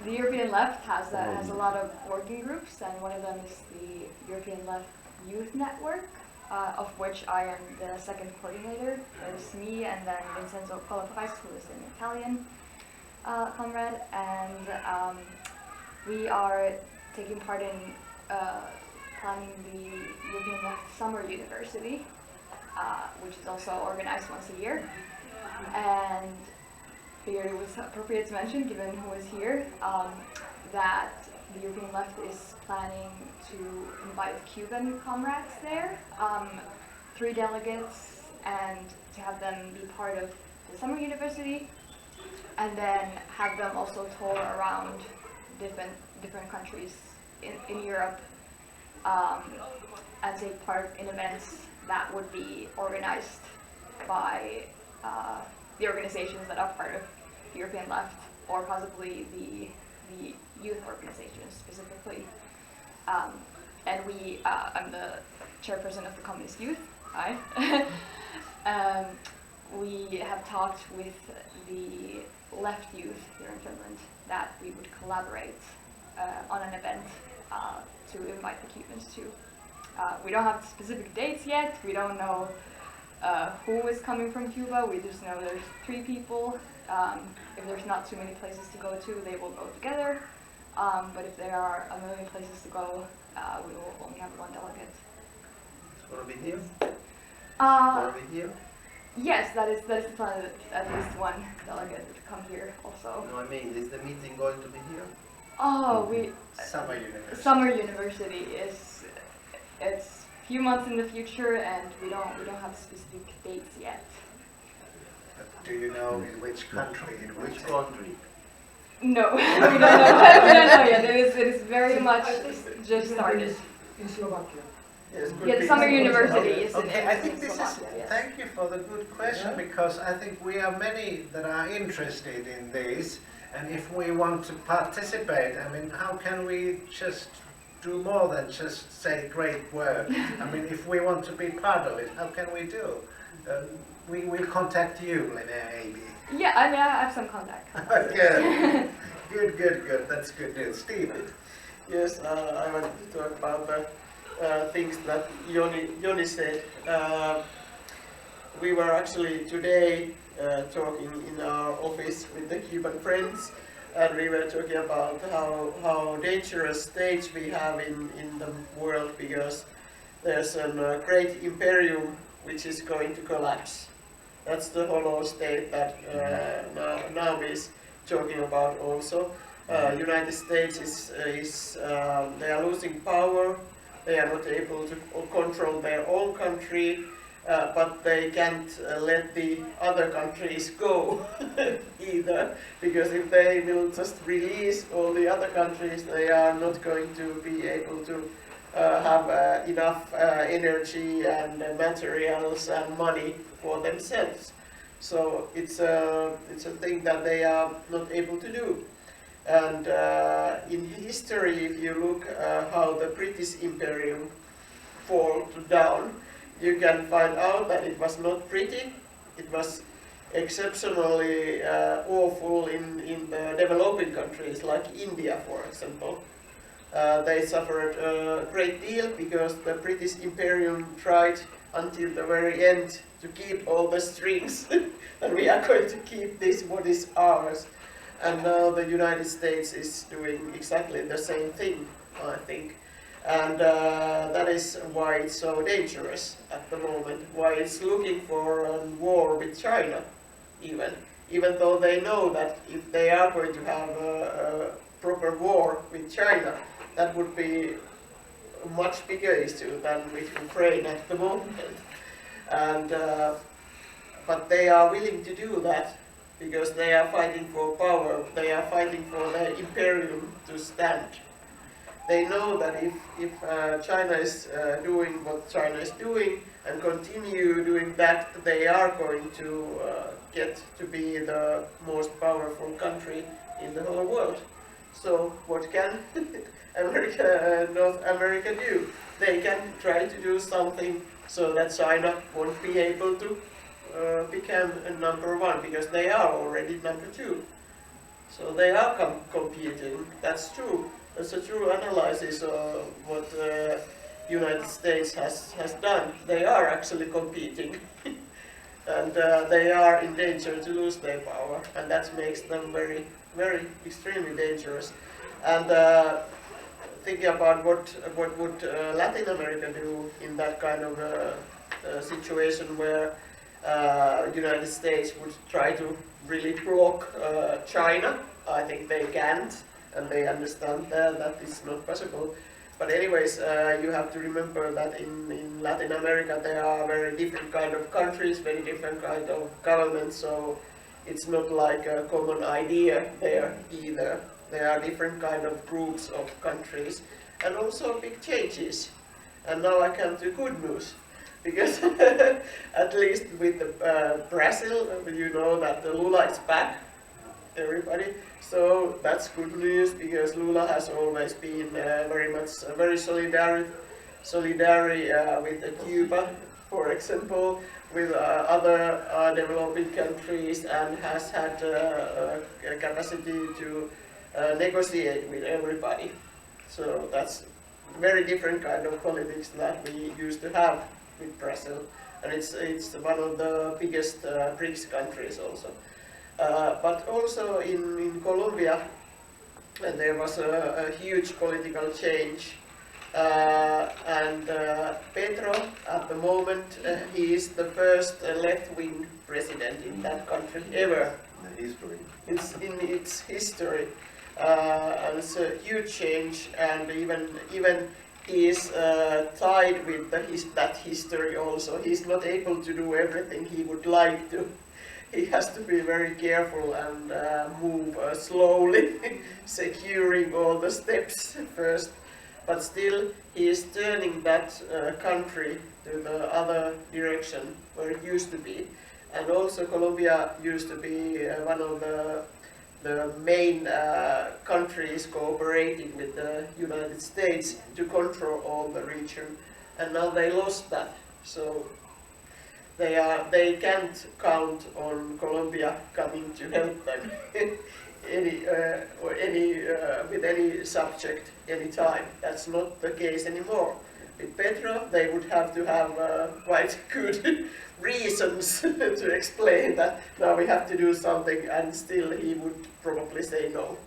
the European Left has a lot of working groups, and one of them is the European Left Youth Network, of which I am the second coordinator. There's me and then Vincenzo Colaprais, who is an Italian comrade, and we are taking part in planning the European Left Summer University, which is also organized once a year. And figured it was appropriate to mention, given who is here, that the European Left is planning to invite Cuban comrades there, 3 delegates, and to have them be part of the summer university, and then have them also tour around different countries in Europe, and take part in events that would be organized by the organizations that are part of the European Left, or possibly the youth organizations specifically. And I'm the chairperson of the Communist Youth. We have talked with the left youth here in Finland that we would collaborate on an event to invite the Cubans to. We don't have specific dates yet. We don't know who is coming from Cuba. We just know there's 3 people. If there's not too many places to go to, they will go together. But if there are a million places to go, we will only have 1 delegate. It's going to be here? Going to be here? Yes, that is the plan, that at least 1 delegate would come here also. No, I mean, is the meeting going to be here? Oh, Summer University. Summer University is, it's a few months in the future, and we don't have specific dates yet. Do you know in which country it will Which take? country? No, we don't know. We don't know yet. It is very much just started. In Slovakia. Yes, Yeah, the summer university is in Okay, I think this is, Slovakia, yes. thank you for the good question, because I think we are many that are interested in this, and if we want to participate, I mean, how can we just do more than just say great work. I mean, if we want to be part of it, how can we do? We will contact you, Linnea, maybe. Yeah, I mean, I have some contact. Good. That's good news. Stephen. Yes, I wanted to talk about the things that Joni said. We were actually today talking in our office with the Cuban friends, and we were talking about how dangerous stage we have in the world, because there's a great imperium which is going to collapse. That's the hollow state that now is talking about also. United States is they are losing power. They are not able to control their own country, but they can't let the other countries go either, because if they will just release all the other countries, they are not going to be able to have enough energy and materials and money for themselves. So it's a thing that they are not able to do. And in history, if you look how the British Imperium fall down, you can find out that it was not pretty. It was exceptionally awful in the developing countries like India, for example. They suffered a great deal because the British Imperium tried until the very end to keep all the strings and we are going to keep this what is ours. And now the United States is doing exactly the same thing, I think. And that is why it's so dangerous at the moment, why it's looking for a war with China even though they know that if they are going to have a proper war with China, that would be a much bigger issue than with Ukraine at the moment. And but they are willing to do that because they are fighting for power, they are fighting for the imperium to stand. They know that if China is doing what China is doing and continue doing that, they are going to get to be the most powerful country in the whole world. So what can North America do? They can try to do something so that China won't be able to become number one, because they are already number two. So they are competing. That's true. That's a true analysis of what the United States has done. They are actually competing. And they are in danger to lose their power. And that makes them very, very extremely dangerous. And thinking about what would Latin America do in that kind of situation where United States would try to really block China. I think they can't, and they understand that it's not possible. But anyways, you have to remember that in Latin America there are very different kind of countries, very different kind of governments, so it's not like a common idea there either. There are different kind of groups of countries, and also big changes. And now I come to good news. Because at least with Brazil, you know that the Lula is back, everybody. So that's good news, because Lula has always been very solidary with Cuba, for example, with other developing countries, and has had a capacity to negotiate with everybody. So that's very different kind of politics that we used to have with Brazil, and it's one of the biggest BRICS countries also. But also in Colombia, there was a huge political change, and Petro at the moment he is the first left-wing president in that country ever. The history. It's in its history, and it's a huge change, and even he is tied with that history also. He's not able to do everything he would like to. He has to be very careful and move slowly, securing all the steps first. But still, he is turning that country to the other direction where it used to be. And also Colombia used to be one of the the main countries cooperating with the United States to control all the region, and now they lost that. So they can't count on Colombia coming to help them with any subject anytime. That's not the case anymore. With Petro, they would have to have quite good reasons to explain that now we have to do something, and still he would probably say no.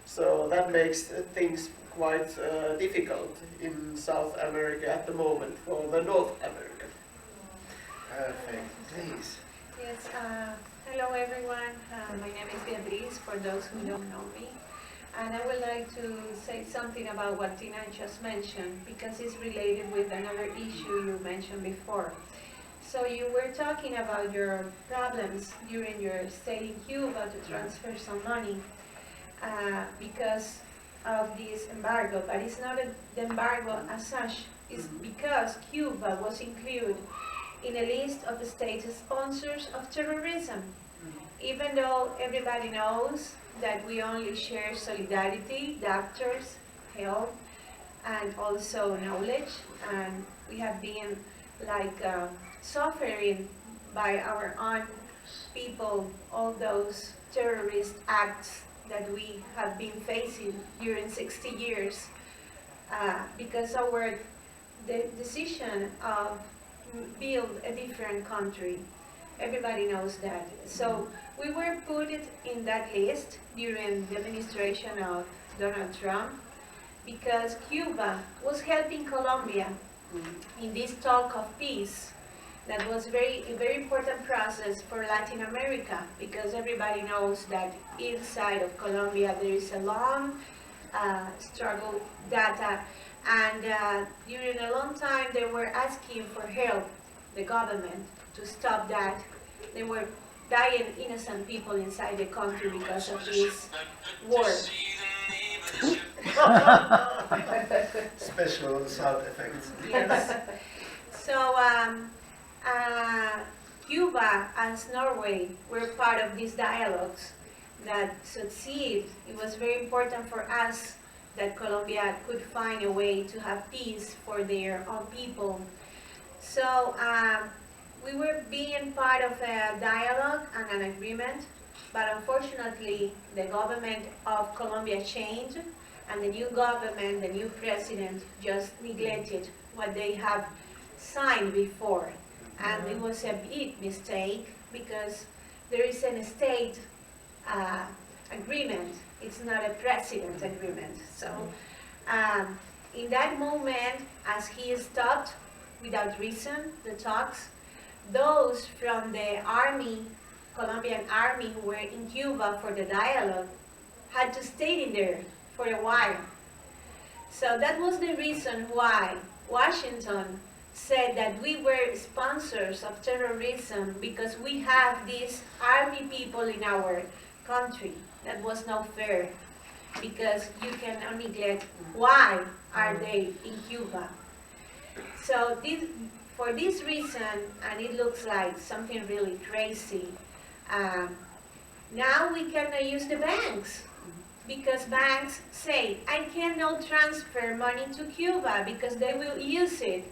So that makes things quite difficult in South America at the moment for the North America. Perfect, please. Yes, hello everyone. My name is Beatriz, for those who don't know me. And I would like to say something about what Tina just mentioned, because it's related with another issue you mentioned before. So you were talking about your problems during your stay in Cuba to transfer some money because of this embargo, but it's not the embargo as such. It's because Cuba was included in a list of state sponsors of terrorism, even though everybody knows that we only share solidarity, doctors, help, and also knowledge, and we have been like suffering by our own people all those terrorist acts that we have been facing during 60 years because our the decision of build a different country. Everybody knows that. So we were put in that list during the administration of Donald Trump because Cuba was helping Colombia in this talk of peace. That was a very important process for Latin America, because everybody knows that inside of Colombia there is a long struggle data, and during a long time they were asking for help, the government, to stop that. They were dying innocent people inside the country because of this war. Special sound effects. Yes. So Cuba and Norway were part of these dialogues that succeed. It was very important for us that Colombia could find a way to have peace for their own people. So we were being part of a dialogue and an agreement, but unfortunately the government of Colombia changed, and the new government, the new president, just neglected what they have signed before. And it was a big mistake, because there is a state agreement. It's not a president agreement. So in that moment, as he stopped without reason the talks, those from the army, Colombian army, who were in Cuba for the dialogue, had to stay in there for a while. So that was the reason why Washington said that we were sponsors of terrorism, because we have these army people in our country. That was not fair, because you cannot neglect why are they in Cuba. So for this reason, and it looks like something really crazy, now we cannot use the banks, because banks say, I cannot transfer money to Cuba because they will use it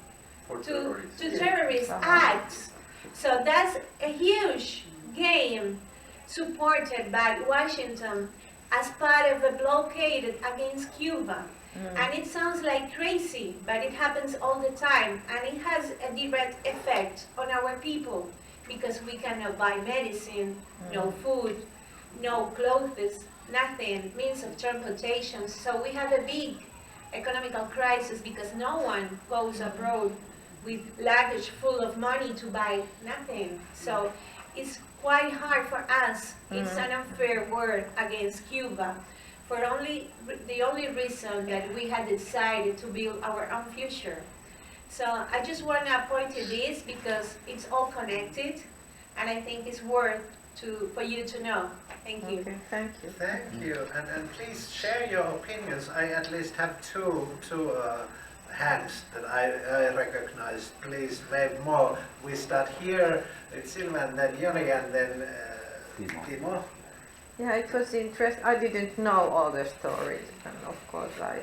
to terrorist acts. So that's a huge game supported by Washington as part of a blockade against Cuba. And it sounds like crazy, but it happens all the time, and it has a direct effect on our people, because we cannot buy medicine, no food, no clothes, nothing, means of transportation. So we have a big economical crisis, because no one goes abroad with luggage full of money to buy nothing. So it's quite hard for us. It's an unfair war against Cuba, for the only reason that we had decided to build our own future. So I just want to point to this, because it's all connected, and I think it's worth for you to know. Thank you. Okay, thank you. Thank you, and please share your opinions. I at least have two hands that I recognize. Please, maybe more. We start here with Silva, and then Joni, and then Timo. Yeah, it was interesting. I didn't know all the stories, and of course I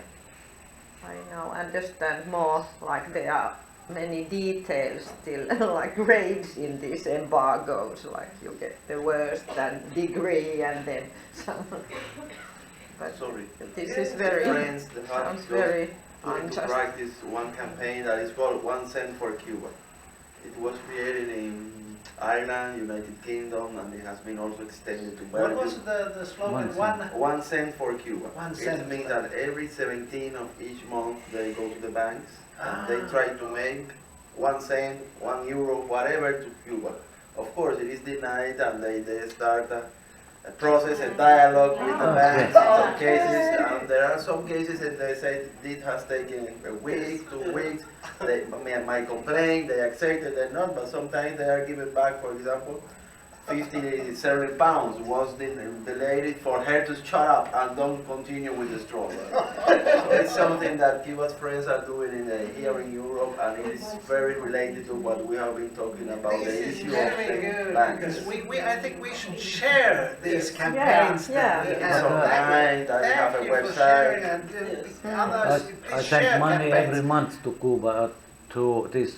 now understand more. Like there are many details still, like grades in these embargoes. Like you get the worst and degree, and then some. But Sorry. this is very Friends, sounds very to unjust. practice one campaign that is called 1 cent for Cuba. It was created in Ireland, United Kingdom, and it has been also extended to What Belgium. was the slogan? 1 cent for Cuba. 1 It cent. means that every 17th of each month they go to the banks and they try to make 1 cent, €1, whatever to Cuba. Of course, it is denied, and they start a process, a dialogue with the banks in some cases. And there are some cases that they say it has taken a week, 2 weeks. They might complain, they accept it, they not, but sometimes they are given back, for example, 50, 70 pounds was delayed for her to shut up and don't continue with the struggle. So it's something that Cuba's friends are doing here in Europe, and it is very related to what we have been talking about, This the is issue very of the good, banks. because I think we should share these campaigns that we It's have. online, I have a Thank you for sharing, website. and others, I please send share money campaigns. every month to Cuba, to this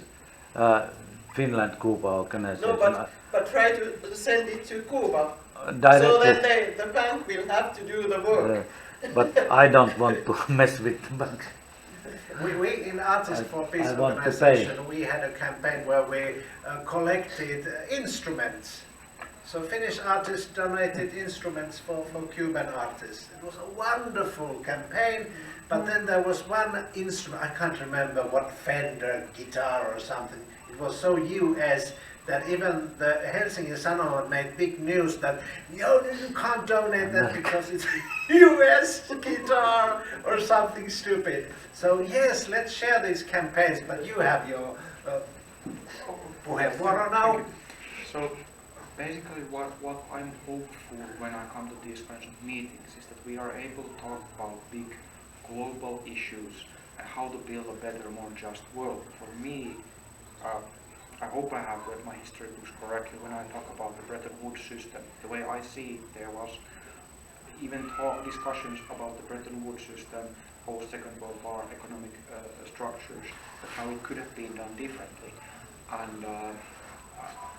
Finland-Cuba organization. No, but try to send it to Cuba. Directly. So that the bank will have to do the work. But I don't want to mess with the bank. We in Artists for Peace I want to organization, we had a campaign where we collected instruments. So Finnish artists donated instruments for Cuban artists. It was a wonderful campaign, but then there was one instrument, I can't remember what, Fender guitar or something. It was so US that even the Helsinki Sanomat made big news that no, you can't donate that because it's US guitar or something stupid. So yes, let's share these campaigns, but you have your puheenvuoro now. So basically what I'm hopeful when I come to these kinds of meetings is that we are able to talk about big global issues and how to build a better, more just world. For me, I hope I have read my history books correctly when I talk about the Bretton Woods system. The way I see it, there was even discussions about the Bretton Woods system, post-Second World War economic structures, but how it could have been done differently. And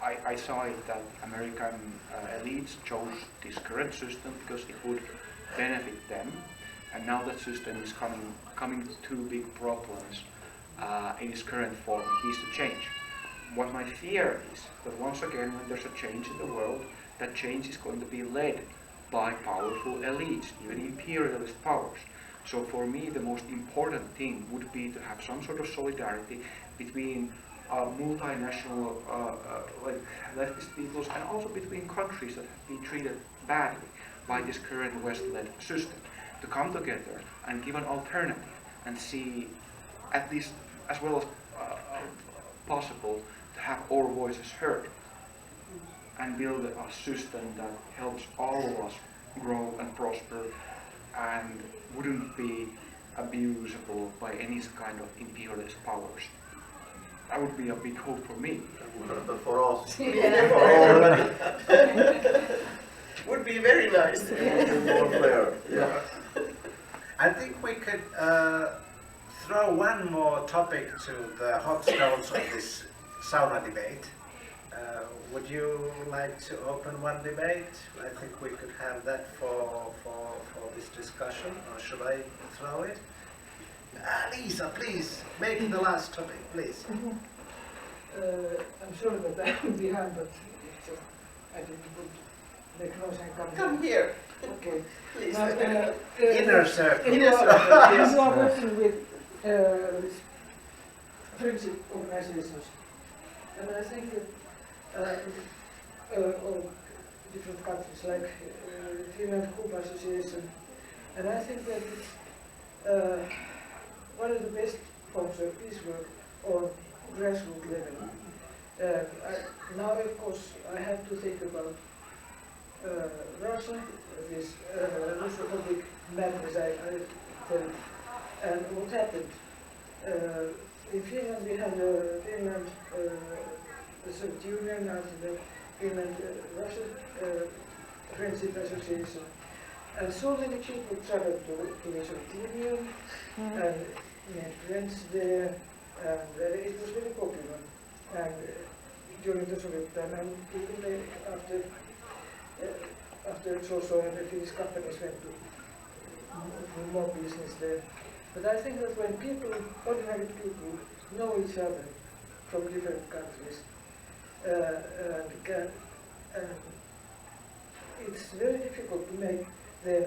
I saw it that American elites chose this current system because it would benefit them. And now that system is coming to two big problems in its current form. It needs to change. What my fear is that once again, when there's a change in the world, that change is going to be led by powerful elites, even imperialist powers. So for me, the most important thing would be to have some sort of solidarity between multinational like leftist peoples and also between countries that have been treated badly by this current West-led system, to come together and give an alternative and see, at least as well as possible, to have our voices heard and build a system that helps all of us grow and prosper and wouldn't be abusable by any kind of imperialist powers. That would be a big hope for me. But for us, Would be very nice. more fair. Yeah. I think we could throw one more topic to the hot stones of this sauna debate. Would you like to open one debate? I think we could have that for this discussion, or should I throw it? Lisa, please, make it the last topic, please. I'm sorry that I'm behind, but I didn't put the close and Come here. Okay. Please. Inner circle. You are working with friendship organizations, and I think that all different countries like Finland, Cuba Association, and I think that it's one of the best forms of peace work on grassroots level. Now, of course, I have to think about Russia, this Republic madness, I tell, and what happened. In Finland, we had the Soviet Union, after the Finland-Russia Friendship Association. And so many people traveled to the Soviet Union and made friends there, and it was very popular. And during the Soviet time, and even after it's also the Finnish companies went to do more business there. But I think that when people, ordinary people, know each other from different countries, it's very difficult to make them.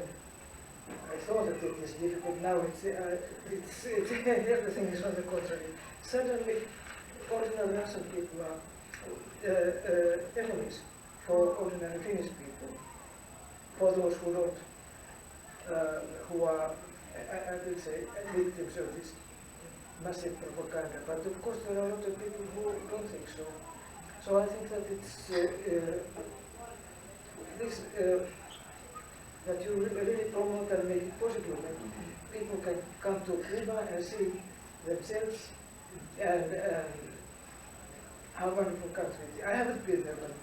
I thought that it is difficult. Now it's everything is on the contrary. Suddenly, ordinary Russian people are enemies for ordinary Finnish people, for those who don't, who are, I will say, victims of this massive propaganda. But of course, there are a lot of people who don't think so. So I think that it's that you really promote and make it possible that people can come to Cuba and see themselves and how wonderful country it is. I haven't been there, but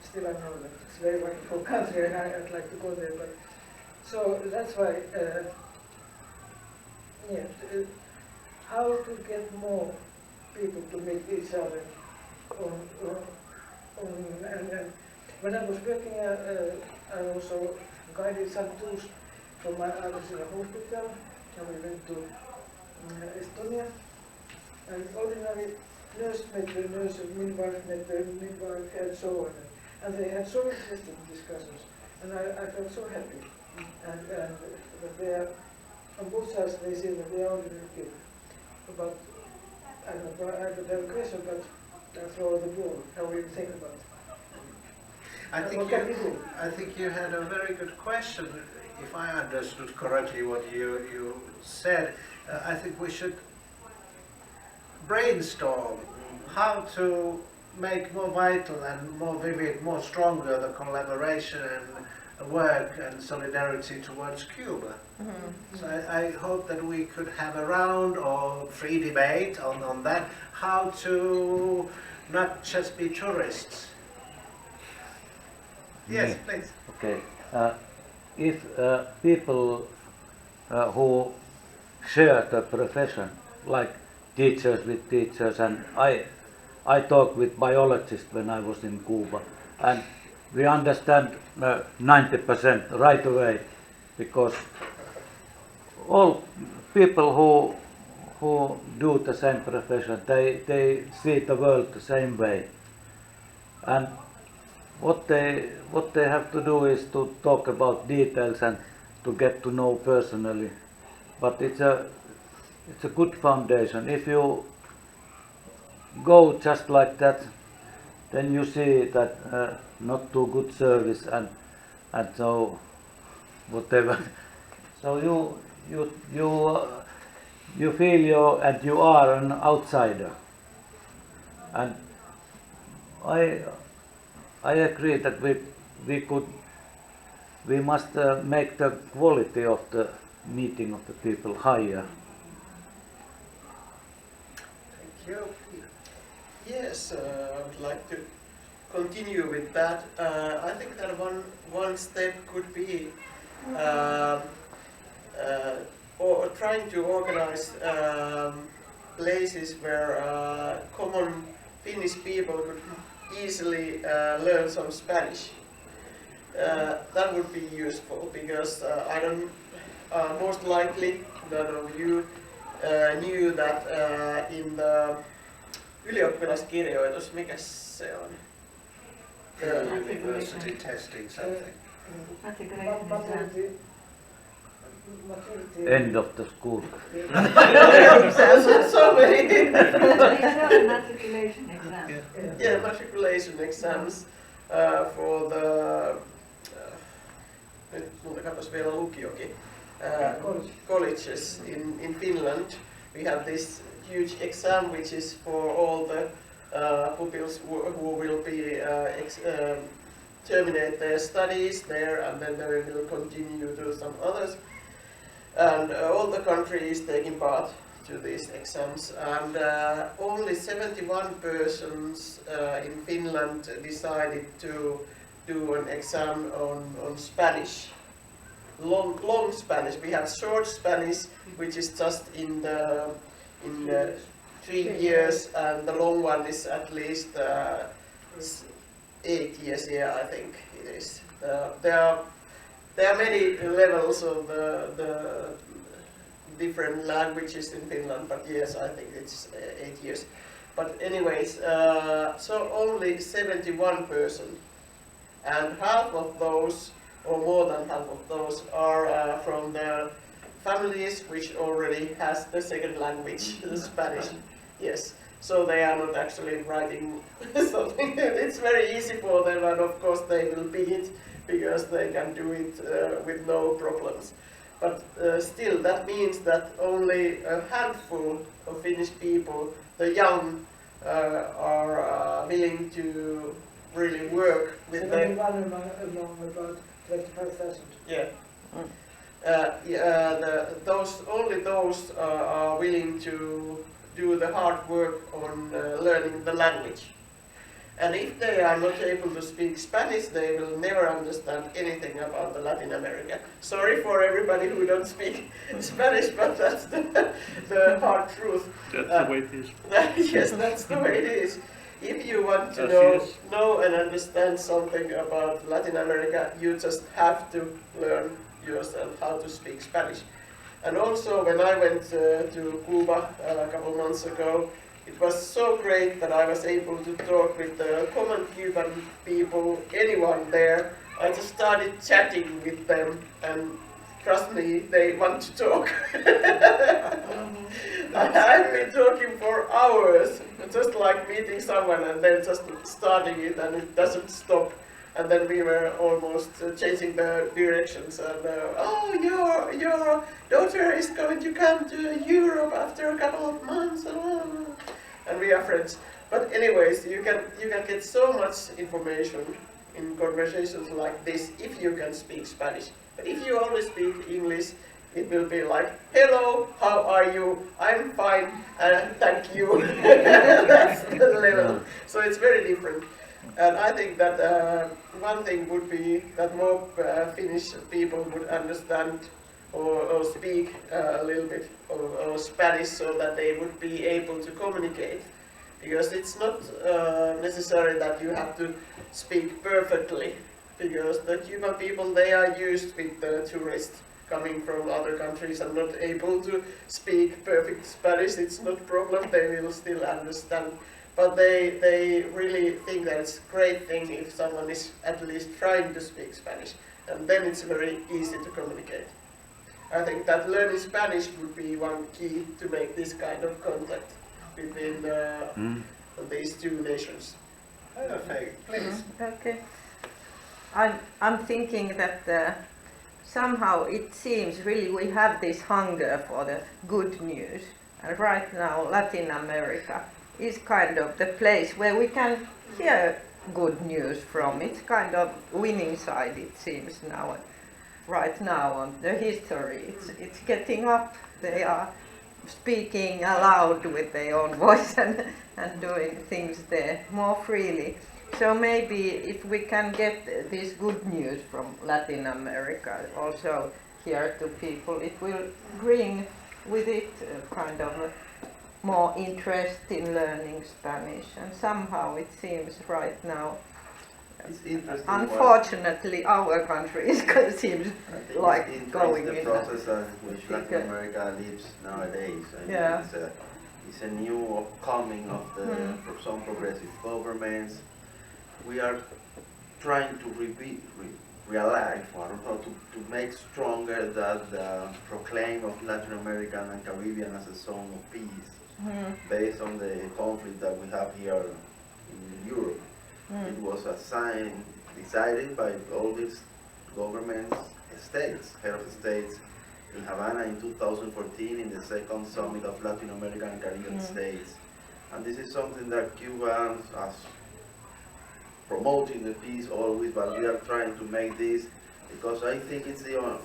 still I know that it's a very wonderful country and I'd like to go there. But so that's why, how to get more people to meet each other and when I was working, I also guided some tours I was in a hospital, and we went to Estonia, and ordinary nurse met the nurse, and midwife met the midwife, and so on. And they had so interesting discussions, and I felt so happy. And that they are, on both sides, they say that they are ordinary people. But I don't know, I could have a question, but I'll throw the ball. How will you think about it? I think you had a very good question. If I understood correctly what you said, I think we should brainstorm how to make more vital and more vivid, more stronger the collaboration and work and solidarity towards Cuba. So I hope that we could have a round or free debate on that, how to not just be tourists. Yes, please. Okay. If people who share the profession, like teachers with teachers, and I talked with biologists when I was in Cuba, and we understand 90% right away, because all people who do the same profession, they see the world the same way, and what they have to do is to talk about details and to get to know personally. But it's a good foundation. If you go just like that, then you see that not too good service and so whatever. So you feel you are an outsider, and I agree that we must make the quality of the meeting of the people higher. Thank you. Yes, I would like to continue with that. I think that one step could be or trying to organize places where common Finnish people could easily learn some Spanish. That would be useful, because I don't. Most likely none of you knew that in the ylioppilaskirjoitus, mikä se on? University testing something. End of the school. So many. Matriculation exam. Yeah, matriculation exams for the nyt multa katos vielä lukiokin. Colleges in Finland. We have this huge exam which is for all the pupils who will be terminate their studies there, and then they will continue to some others. And all the country is taking part to these exams, and only 71 persons in Finland decided to do an exam on Spanish, long Spanish. We have short Spanish, which is just in 3 years, and the long one is at least 8 years. Yeah, I think it is. There are many levels of the different languages in Finland, but yes, I think it's 8 years. But anyways, so only 71%, and half of those, or more than half of those, are from the families which already has the second language, the Spanish. Yes, so they are not actually writing something. It's very easy for them, and of course they will be it because they can do it with no problems. But still, that means that only a handful of Finnish people, the young, are willing to really work with them. Among about 25,000. Yeah. Only those are willing to do the hard work on learning the language. And if they are not able to speak Spanish, they will never understand anything about the Latin America. Sorry for everybody who don't speak Spanish, but that's the hard truth. That's the way it is. Yes, that's the way it is. If you want to know and understand something about Latin America, you just have to learn yourself how to speak Spanish. And also, when I went to Cuba a couple months ago, it was so great that I was able to talk with the common Cuban people, anyone there. I just started chatting with them, and trust me, they want to talk. I've been talking for hours, just like meeting someone and then just starting it, and it doesn't stop. And then we were almost changing the directions, and oh, your daughter is going to come to Europe after a couple of months, and we are friends. But anyways, you can get so much information in conversations like this if you can speak Spanish. But if you only speak English, it will be like, hello, how are you? I'm fine, thank you. That's the level. So it's very different. And I think that one thing would be that more Finnish people would understand or speak a little bit of Spanish, so that they would be able to communicate. Because it's not necessary that you have to speak perfectly, because the Cuban people, they are used with the tourists coming from other countries and not able to speak perfect Spanish. It's not a problem, they will still understand. But they really think that it's a great thing if someone is at least trying to speak Spanish, and then it's very easy to communicate. I think that learning Spanish would be one key to make this kind of contact between these two nations. Okay, please. Okay. I'm thinking that somehow it seems really we have this hunger for the good news, and right now Latin America is kind of the place where we can hear good news from. It's kind of winning side, it seems now. Right now on the history, it's getting up. They are speaking aloud with their own voice and doing things there more freely. So maybe if we can get this good news from Latin America also here to people, it will bring with it kind of more interest in learning Spanish. And somehow it seems right now, unfortunately, our country seems like going in the process in which Latin America lives nowadays. Yeah. It's a new upcoming of some progressive governments. We are trying to realize, to make stronger that the proclaim of Latin American and Caribbean as a zone of peace, based on the conflict that we have here in Europe. It was a sign decided by all these governments, states, head of states in Havana in 2014 in the second summit of Latin American and Caribbean states. And this is something that Cubans are promoting the peace always, but we are trying to make this, because I think it's the only,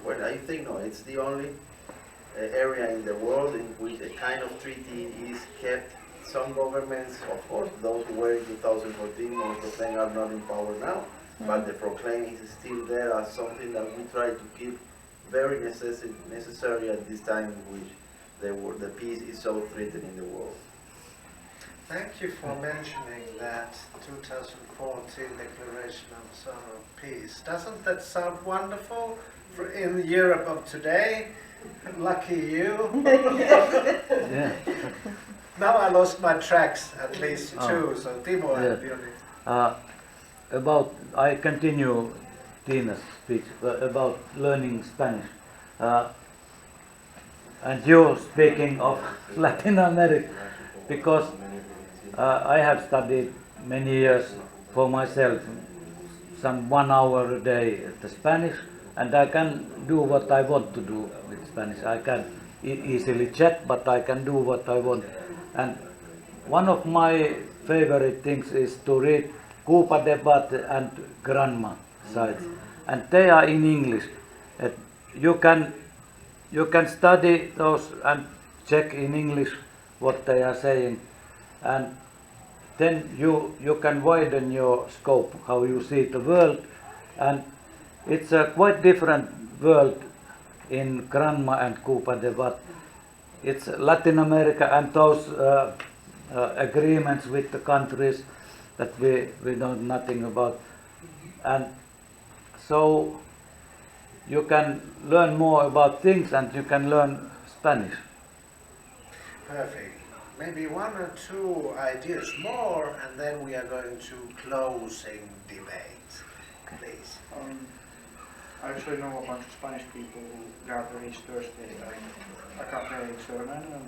it's the only area in the world in which a kind of treaty is kept. Some governments, of course, those who were in 2014, most of them are not in power now. but the proclaiming is still there as something that we try to keep very necessary at this time in which the peace is so threatened in the world. Thank you for mentioning that 2014 Declaration of Peace. Doesn't that sound wonderful in Europe of today? Lucky you. Yeah. Now I lost my tracks, at least two, so Timo Yeah. and Joni. I continue Tina's speech about learning Spanish. And you speaking of Latin America, because I have studied many years for myself, some 1 hour a day the Spanish, and I can do what I want to do with Spanish. I can easily chat, but I can do what I want. And one of my favorite things is to read Cuba debate and grandma sites, and they are in English. You can study those and check in English what they are saying, and then you can widen your scope, how you see the world, and it's a quite different world in Granma and Cuba debate. It's Latin America and those agreements with the countries that we know nothing about, and so you can learn more about things and you can learn Spanish. Perfect. Maybe one or two ideas more, and then we are going to closing debate. Please. I actually know a bunch of Spanish people who gather each Thursday at a cafe in Väisänen, and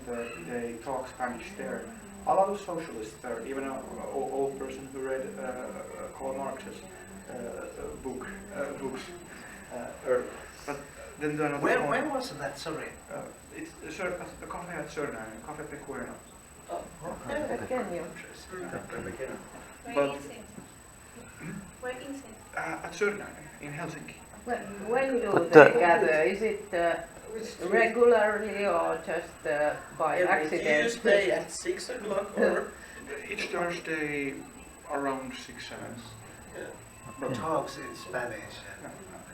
they talk Spanish there. A lot of socialists there, even an old person who read Karl Marx's books earlier. But then there are another When was that? Sorry. it's a cafe at Sörnäinen, Cafe Pecuena. Can you? Where is it? Where is it? At Sörnäinen in Helsinki. When do they gather? Is it regularly or just by accident? Tuesday at 6 o'clock or Each Thursday around 6-7. yeah. Talks in Spanish.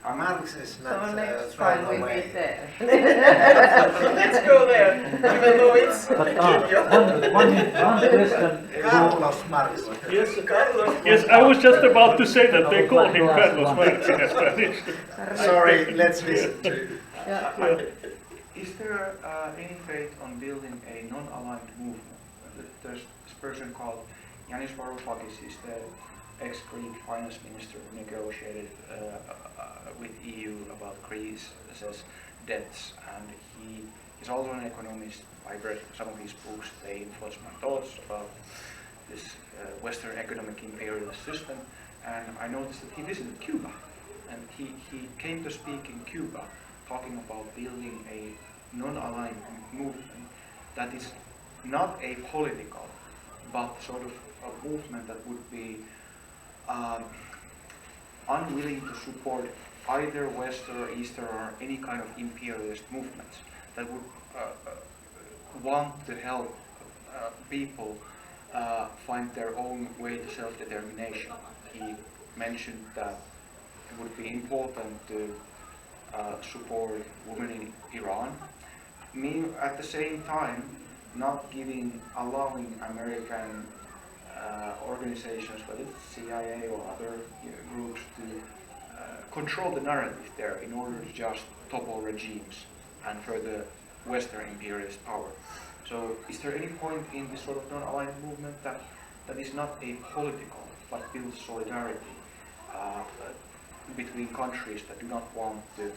Marx is not So next thrown time we away. meet there. Let's go there, even though it's One question. Carlos Marx. Yes, Carlos. yes, I was just about to say that they call him Carlos Marx in Spanish. Sorry, let's listen to Is there any faith on building a non-aligned movement? There's this person called Yanis Varoufakis, is the ex-Greek finance minister who negotiated with EU about Greece's debts, and he is also an economist. I read some of his books, they influenced my thoughts about this Western economic imperialist system, and I noticed that he visited Cuba, and he came to speak in Cuba talking about building a non-aligned movement that is not a political, but sort of a movement that would be unwilling to support either Western or Eastern or any kind of imperialist movements, that would want to help people find their own way to self-determination. He mentioned that it would be important to support women in Iran, at the same time not allowing American organizations, whether it's CIA or other groups, to control the narrative there in order to just topple regimes and further Western imperialist power. So is there any point in this sort of non-aligned movement that is not a political but builds solidarity between countries that do not want to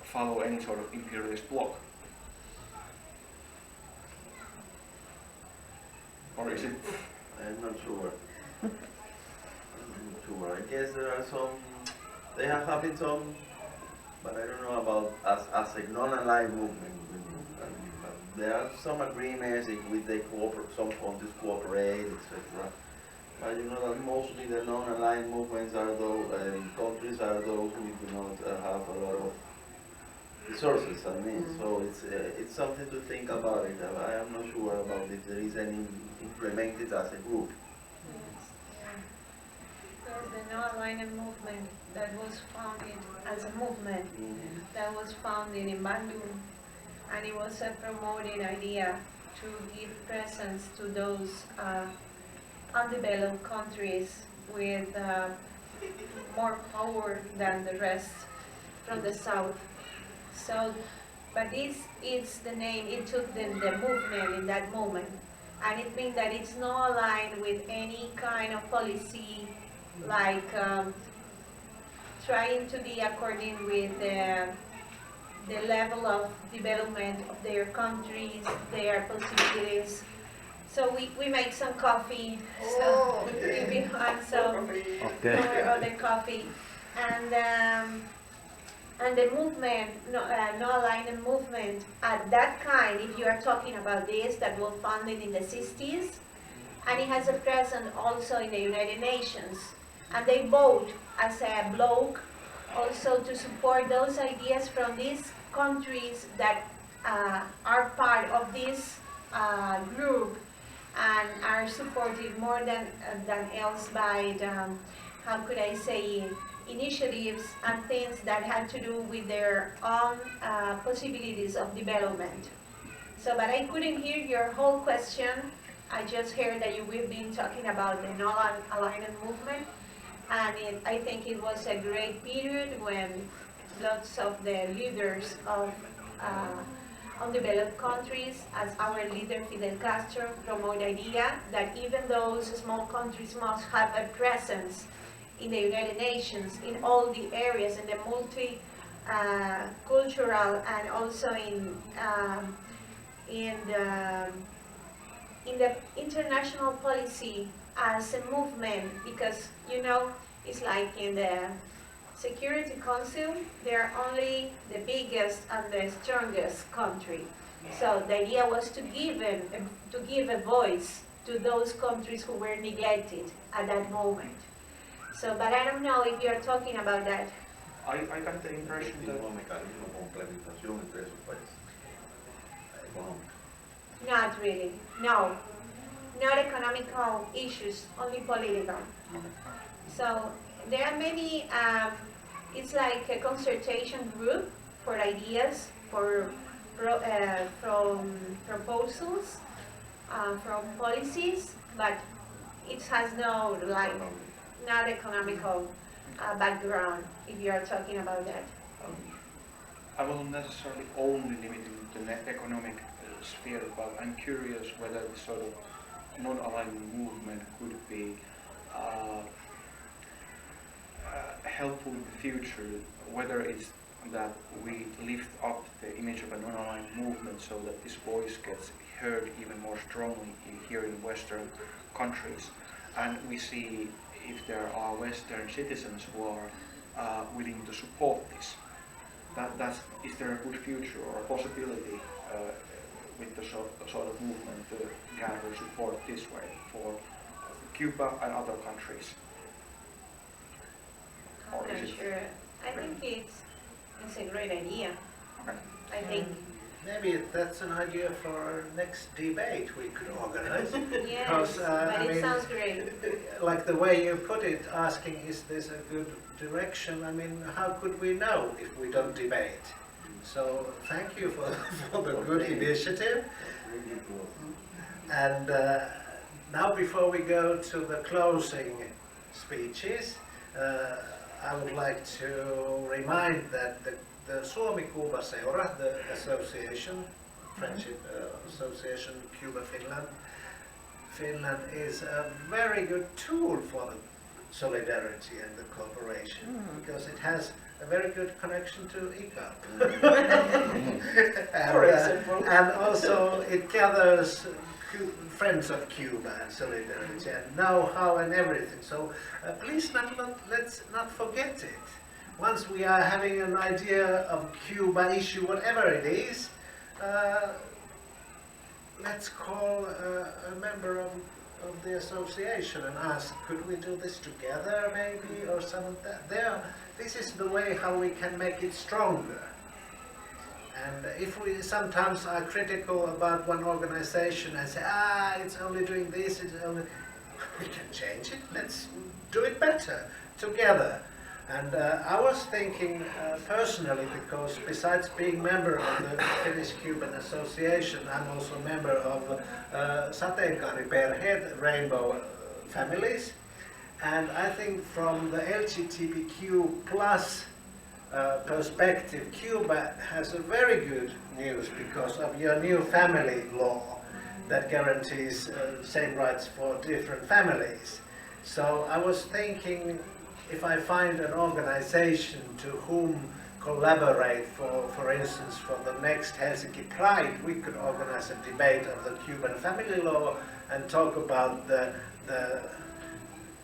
follow any sort of imperialist bloc? Or is it? I'm not sure. I guess there are some, they have happened some, but I don't know about as a non-aligned movement. There are some agreements with the some countries cooperate, etc. But you know that mostly the non-aligned movements are those, countries are those who do not have a lot of resources, so it's something to think about it. I am not sure about if there is any implemented as a group. Yes, the non-aligned movement that was founded as a movement that was founded in Bandung, and it was a promoted idea to give presence to those undeveloped countries with more power than the rest from the south. So, but this is the name, it took the movement in that moment. And it means that it's not aligned with any kind of policy, like trying to be according with the level of development of their countries, their possibilities. So we make some coffee, so we have some other coffee, and the movement, no aligned movement at that kind, if you are talking about this, that was founded in the 60s, and it has a presence also in the United Nations, and they vote as a bloc also to support those ideas from these countries that are part of this group and are supported more than else by the, how could I say, initiatives and things that had to do with their own possibilities of development. So, but I couldn't hear your whole question. I just heard that we've been talking about the non-aligned movement, and I think it was a great period when lots of the leaders of undeveloped countries, as our leader Fidel Castro, promote the idea that even those small countries must have a presence in the United Nations, in all the areas, in the multi-cultural, and also in the international policy as a movement, because it's like in the Security Council, they're only the biggest and the strongest country. So the idea was to give a voice to those countries who were neglected at that moment. So, but I don't know if you're talking about that. I got the impression that... Not really, no. Not economical issues, only political. So there are many, it's like a consultation group for ideas, from proposals, from policies, but it has no, not economical background, if you are talking about that. I will not necessarily only limit it to the economic sphere, but I'm curious whether this sort of non-aligned movement could be helpful in the future, whether it's that we lift up the image of a non-aligned movement so that this voice gets heard even more strongly here in Western countries, and we see if there are Western citizens who are willing to support this. Is there a good future or a possibility with the sort of movement to gather support this way for Cuba and other countries? I'm not sure. I think it's a great idea. Okay. I think. Maybe that's an idea for our next debate we could organize. Yes, Because, but it sounds great. Like the way you put it, asking is this a good direction? I mean, how could we know if we don't debate? So thank you for the good initiative. And now before we go to the closing speeches, I would like to remind that the Suomi-Kuuba-seura, the association, friendship association Cuba-Finland, Finland is a very good tool for the solidarity and the cooperation because it has a very good connection to ICAP. For example. And also it gathers friends of Cuba and solidarity and know-how and everything. So please let's not forget it. Once we are having an idea of Cuba issue, whatever it is, let's call a member of the association and ask, could we do this together maybe, or some of that. This is the way how we can make it stronger. And if we sometimes are critical about one organization and say, it's only doing this, it's only... we can change it. Let's do it better together. And I was thinking personally, because besides being member of the Finnish-Cuban Association, I'm also member of sateenkaariperheet, rainbow families. And I think from the LGBTQ plus perspective, Cuba has a very good news because of your new family law that guarantees same rights for different families. So I was thinking, if I find an organization to whom collaborate, for instance, for the next Helsinki Pride, we could organize a debate of the Cuban family law and talk about the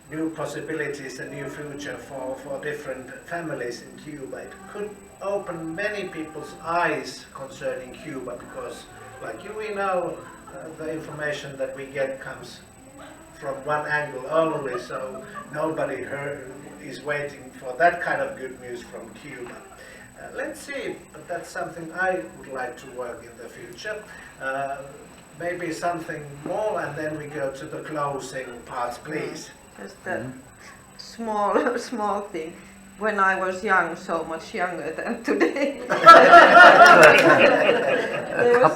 new possibilities and new future for different families in Cuba. It could open many people's eyes concerning Cuba, because like we know, the information that we get comes from one angle only, so nobody is waiting for that kind of good news from Cuba. Let's see, but that's something I would like to work in the future. Maybe something more, and then we go to the closing parts, please. Just a small thing. When I was young, so much younger than today, there was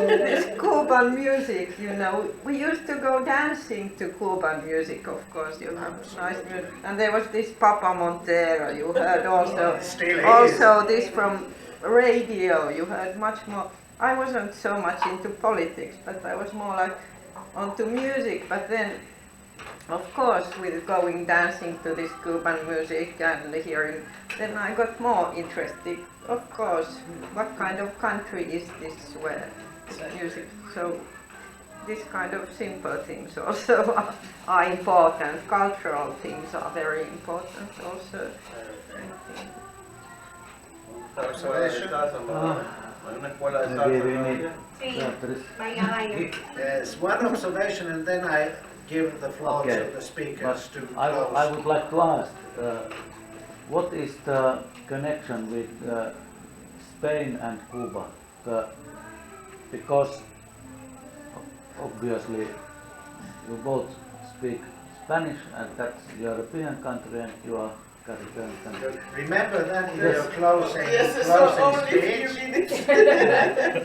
this Cuban music, you know. We used to go dancing to Cuban music, of course. You have nice music. And there was this Papa Montero. You heard also this from radio. You heard much more. I wasn't so much into politics, but I was more like onto music. But then, of course, with going dancing to this Cuban music and hearing, then I got more interested. Of course, what kind of country is this where music? So this kind of simple things also are important. Cultural things are very important also. Yes, one observation, and then I give the floor to the speakers to close. I would like to ask, what is the connection with Spain and Cuba? Because obviously you both speak Spanish, and that's European country, and you are Caribbean country. Remember that in your closing speech.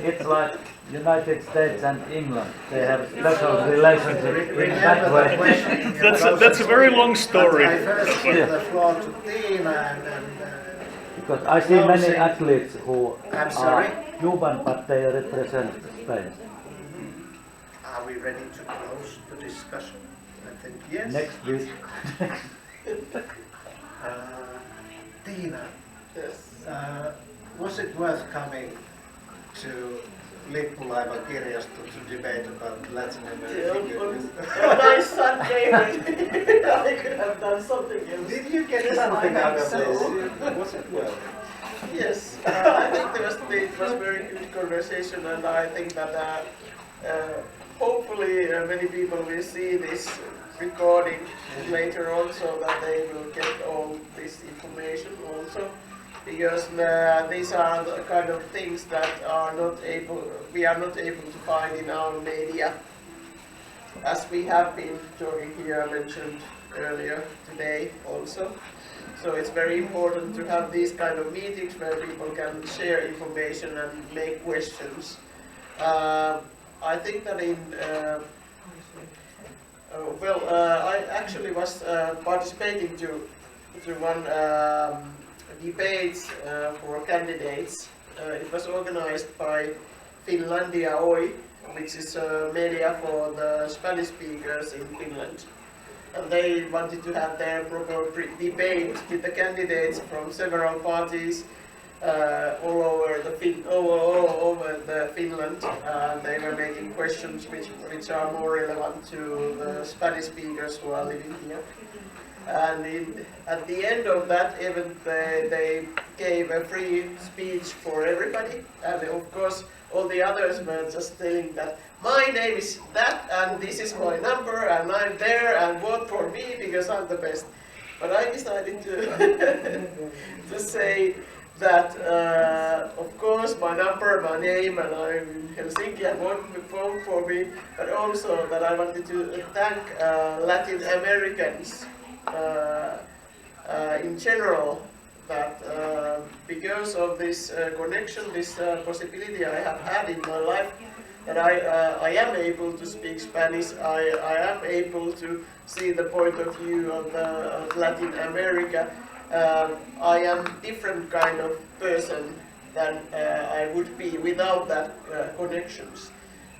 It's like United States and England. They have special relationship in that way. That's a very long story. I first give the floor to Tiina and because I see many athletes who sorry? are Cuban, but they represent Spain. Are we ready to close the discussion? I think yes. Next week. Tiina, Yes. was it worth coming to Lippulaiva kirjasto to debate about Latin American? On my Sunday, I could have done something else. Did you get something out of this? Was it worth it? Yes, I think it was very good conversation, and I think that hopefully many people will see this recording later on, so that they will get all this information also, because these are the kind of things that we are not able to find in our media, as we have been talking here, mentioned earlier today also. So it's very important to have these kind of meetings where people can share information and make questions. I think that I actually was participating to one debate for candidates. It was organized by Finlandia Oy, which is a media for the Spanish speakers in Finland. And they wanted to have their proper debate with the candidates from several parties all over the Finland. They were making questions which are more relevant to the Spanish speakers who are living here. And at the end of that event, they gave a free speech for everybody. And of course, all the others were just telling that my name is that, and this is my number, and I'm there, and vote for me because I'm the best. But I decided to say that of course my number, my name, and I'm in Helsinki and won't vote for me, but also that I wanted to thank Latin Americans in general, that because of this connection, this possibility I have had in my life, that I am able to speak Spanish, I am able to see the point of view of Latin America. I am different kind of person than I would be without that connection.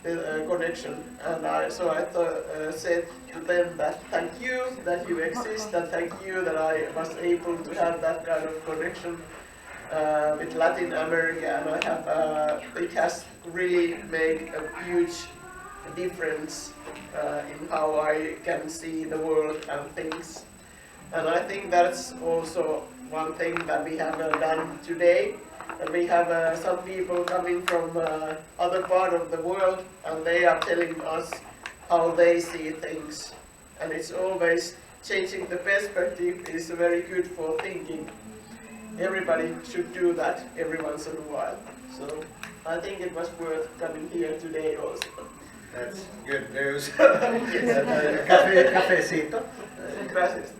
And so I said to them that thank you that you exist, and thank you that I was able to have that kind of connection with Latin America, and I have it has really made a huge difference in how I can see the world and things. And I think that's also one thing that we have done today. And we have some people coming from other part of the world, and they are telling us how they see things. And it's always changing the perspective is very good for thinking. Everybody should do that every once in a while. So I think it was worth coming here today also. That's good news. Cafecito. Gracias.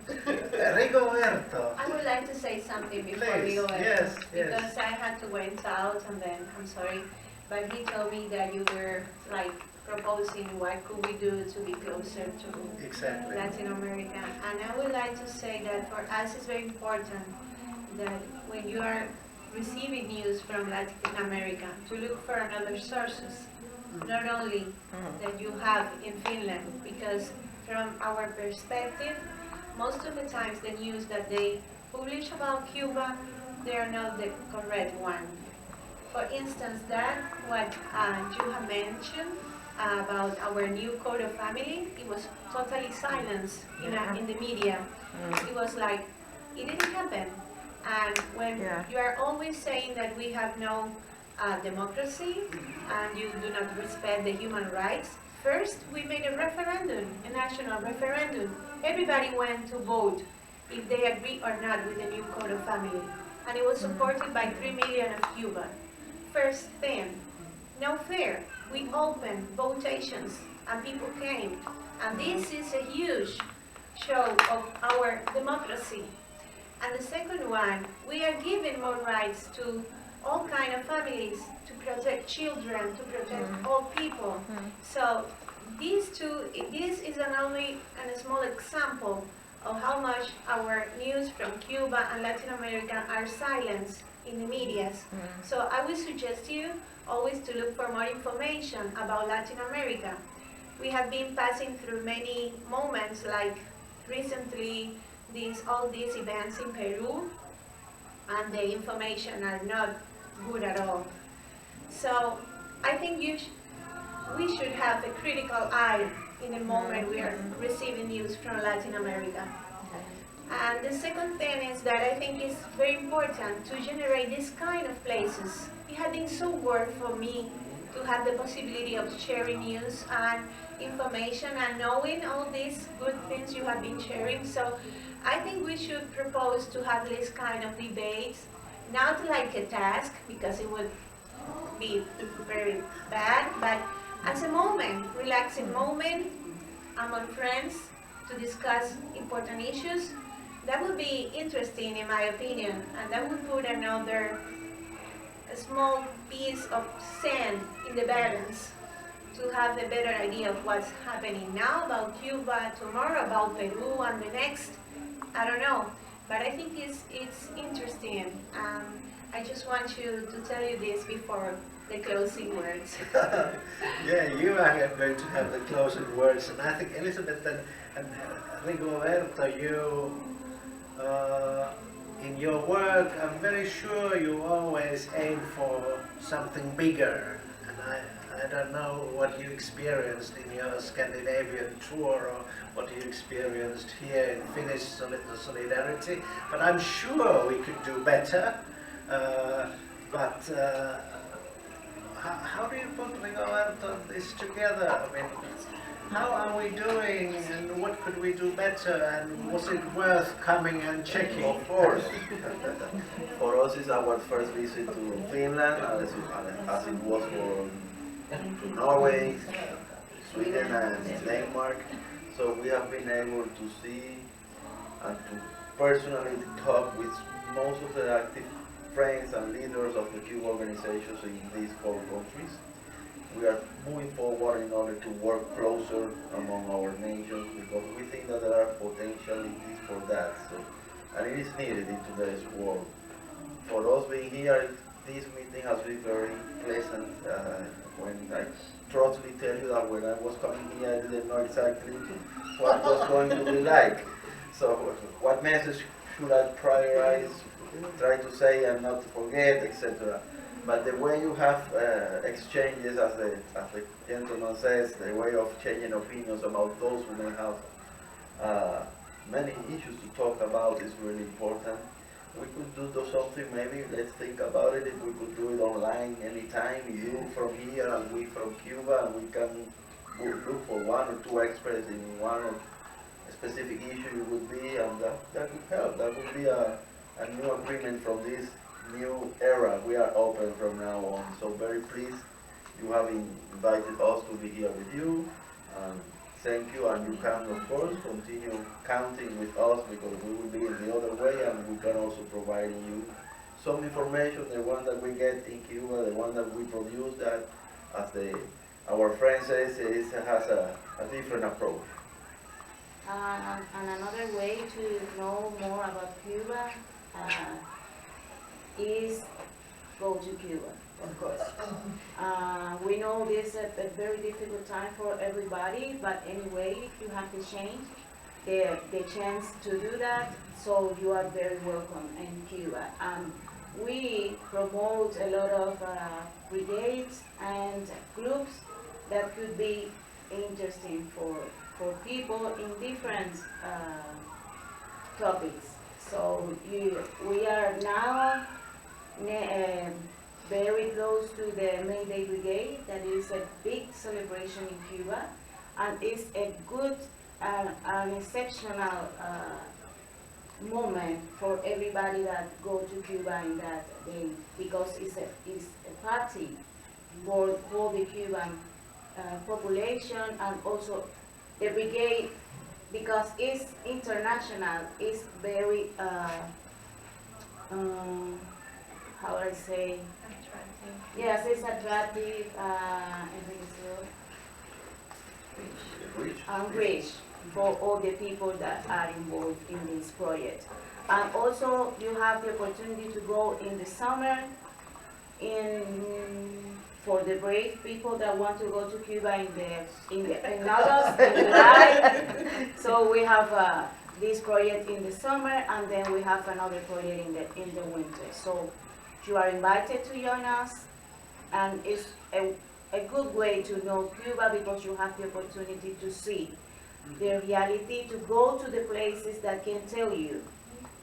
Rigoberto. I would like to say something before Please, we go ahead. yes, yes. Because I had to went out and then, I'm sorry, but he told me that you were like proposing what could we do to be closer to Exactly. Latin America. And I would like to say that for us it's very important that when you are receiving news from Latin America, to look for another sources, not only that you have in Finland, because from our perspective, most of the times the news that they publish about Cuba, they are not the correct one. For instance, that what you have mentioned about our new code of family, it was totally silenced in the media. It was like, it didn't happen. And when you are always saying that we have no democracy and you do not respect the human rights, first we made a referendum, a national referendum. Everybody went to vote if they agree or not with the new code of family. And it was supported by 3 million of Cuba. First thing, no fair. We opened votations and people came. And this is a huge show of our democracy. And the second one, we are giving more rights to all kind of families, to protect children, to protect all people. So this is only a small example of how much our news from Cuba and Latin America are silenced in the media. So I would suggest you always to look for more information about Latin America. We have been passing through many moments, like recently all these events in Peru, and the information are not good at all. So I think we should have a critical eye in the moment we are receiving news from Latin America. And the second thing is that I think it's very important to generate this kind of places. It has been so worth for me to have the possibility of sharing news and information and knowing all these good things you have been sharing. So I think we should propose to have this kind of debates, not like a task, because it would be very bad, but as a moment, relaxing moment among friends to discuss important issues. That would be interesting in my opinion, and that would put a small piece of sand in the balance to have a better idea of what's happening now about Cuba, tomorrow about Peru, and the next, I don't know. But I think it's interesting. I just want you to tell you this before the closing words. Yeah, you are going to have the closing words, and I think Elizabeth and Rigoberto, you in your work, I'm very sure you always aim for something bigger. And I don't know what you experienced in your Scandinavian tour or what you experienced here in Finnish solidarity, but I'm sure we could do better. How do you put Rigoberto this together? I mean, How are we doing and what could we do better, and was it worth coming and checking? Of course. For us, it's our first visit to Finland, as it was for to Norway, Sweden, and Denmark. So we have been able to see and to personally talk with most of the active friends and leaders of the Cuban organizations in these 4 countries. We are moving forward in order to work closer among our nations because we think that there are potentialities for that. So, and it is needed in today's world. For us being here, this meeting has been very pleasant. When I truthfully tell you that when I was coming here, I didn't know exactly what it was going to be like. So, what message should I prioritize, try to say and not to forget, etc. But the way you have exchanges, as the gentleman says, the way of changing opinions about those who may have many issues to talk about is really important. We could do something, maybe, let's think about it, if we could do it online anytime, you from here and we from Cuba, and we can look for 1 or 2 experts in one specific issue it would be, and that would help. That would be a new agreement from this new era. We are open from now on. So very pleased you have invited us to be here with you. Thank you, and you can of course continue counting with us because we will be in the other way, and we can also provide you some information, the one that we get in Cuba, the one that we produce, that as our friend says, has a different approach. And another way to know more about Cuba is go to Cuba, of course. We know this is a very difficult time for everybody, but anyway, you have to change the chance to do that, so you are very welcome in Cuba. We promote a lot of brigades and groups that could be interesting for people in different topics. So we are now very close to the May Day Brigade. That is a big celebration in Cuba, and it's a good an exceptional moment for everybody that go to Cuba in that day, because it's a party for the Cuban population, and also the brigade, because it's international, it's very how would I say? Attractive. Yes, it's attractive, and rich for all the people that are involved in this project. And also, you have the opportunity to go in the summer, for the brave people that want to go to Cuba in August, in July. So we have this project in the summer, and then we have another project in the winter. So you are invited to join us, and it's a good way to know Cuba, because you have the opportunity to see the reality, to go to the places that can tell you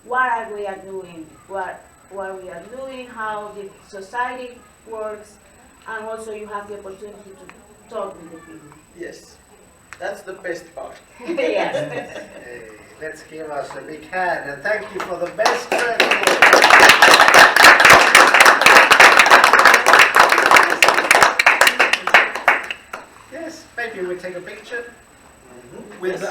what we are doing, what we are doing, how the society works, and also you have the opportunity to talk with the people. Yes, that's the best part. Yes. Hey, let's give us a big hand, and thank you for the best Yes, maybe we take a picture with the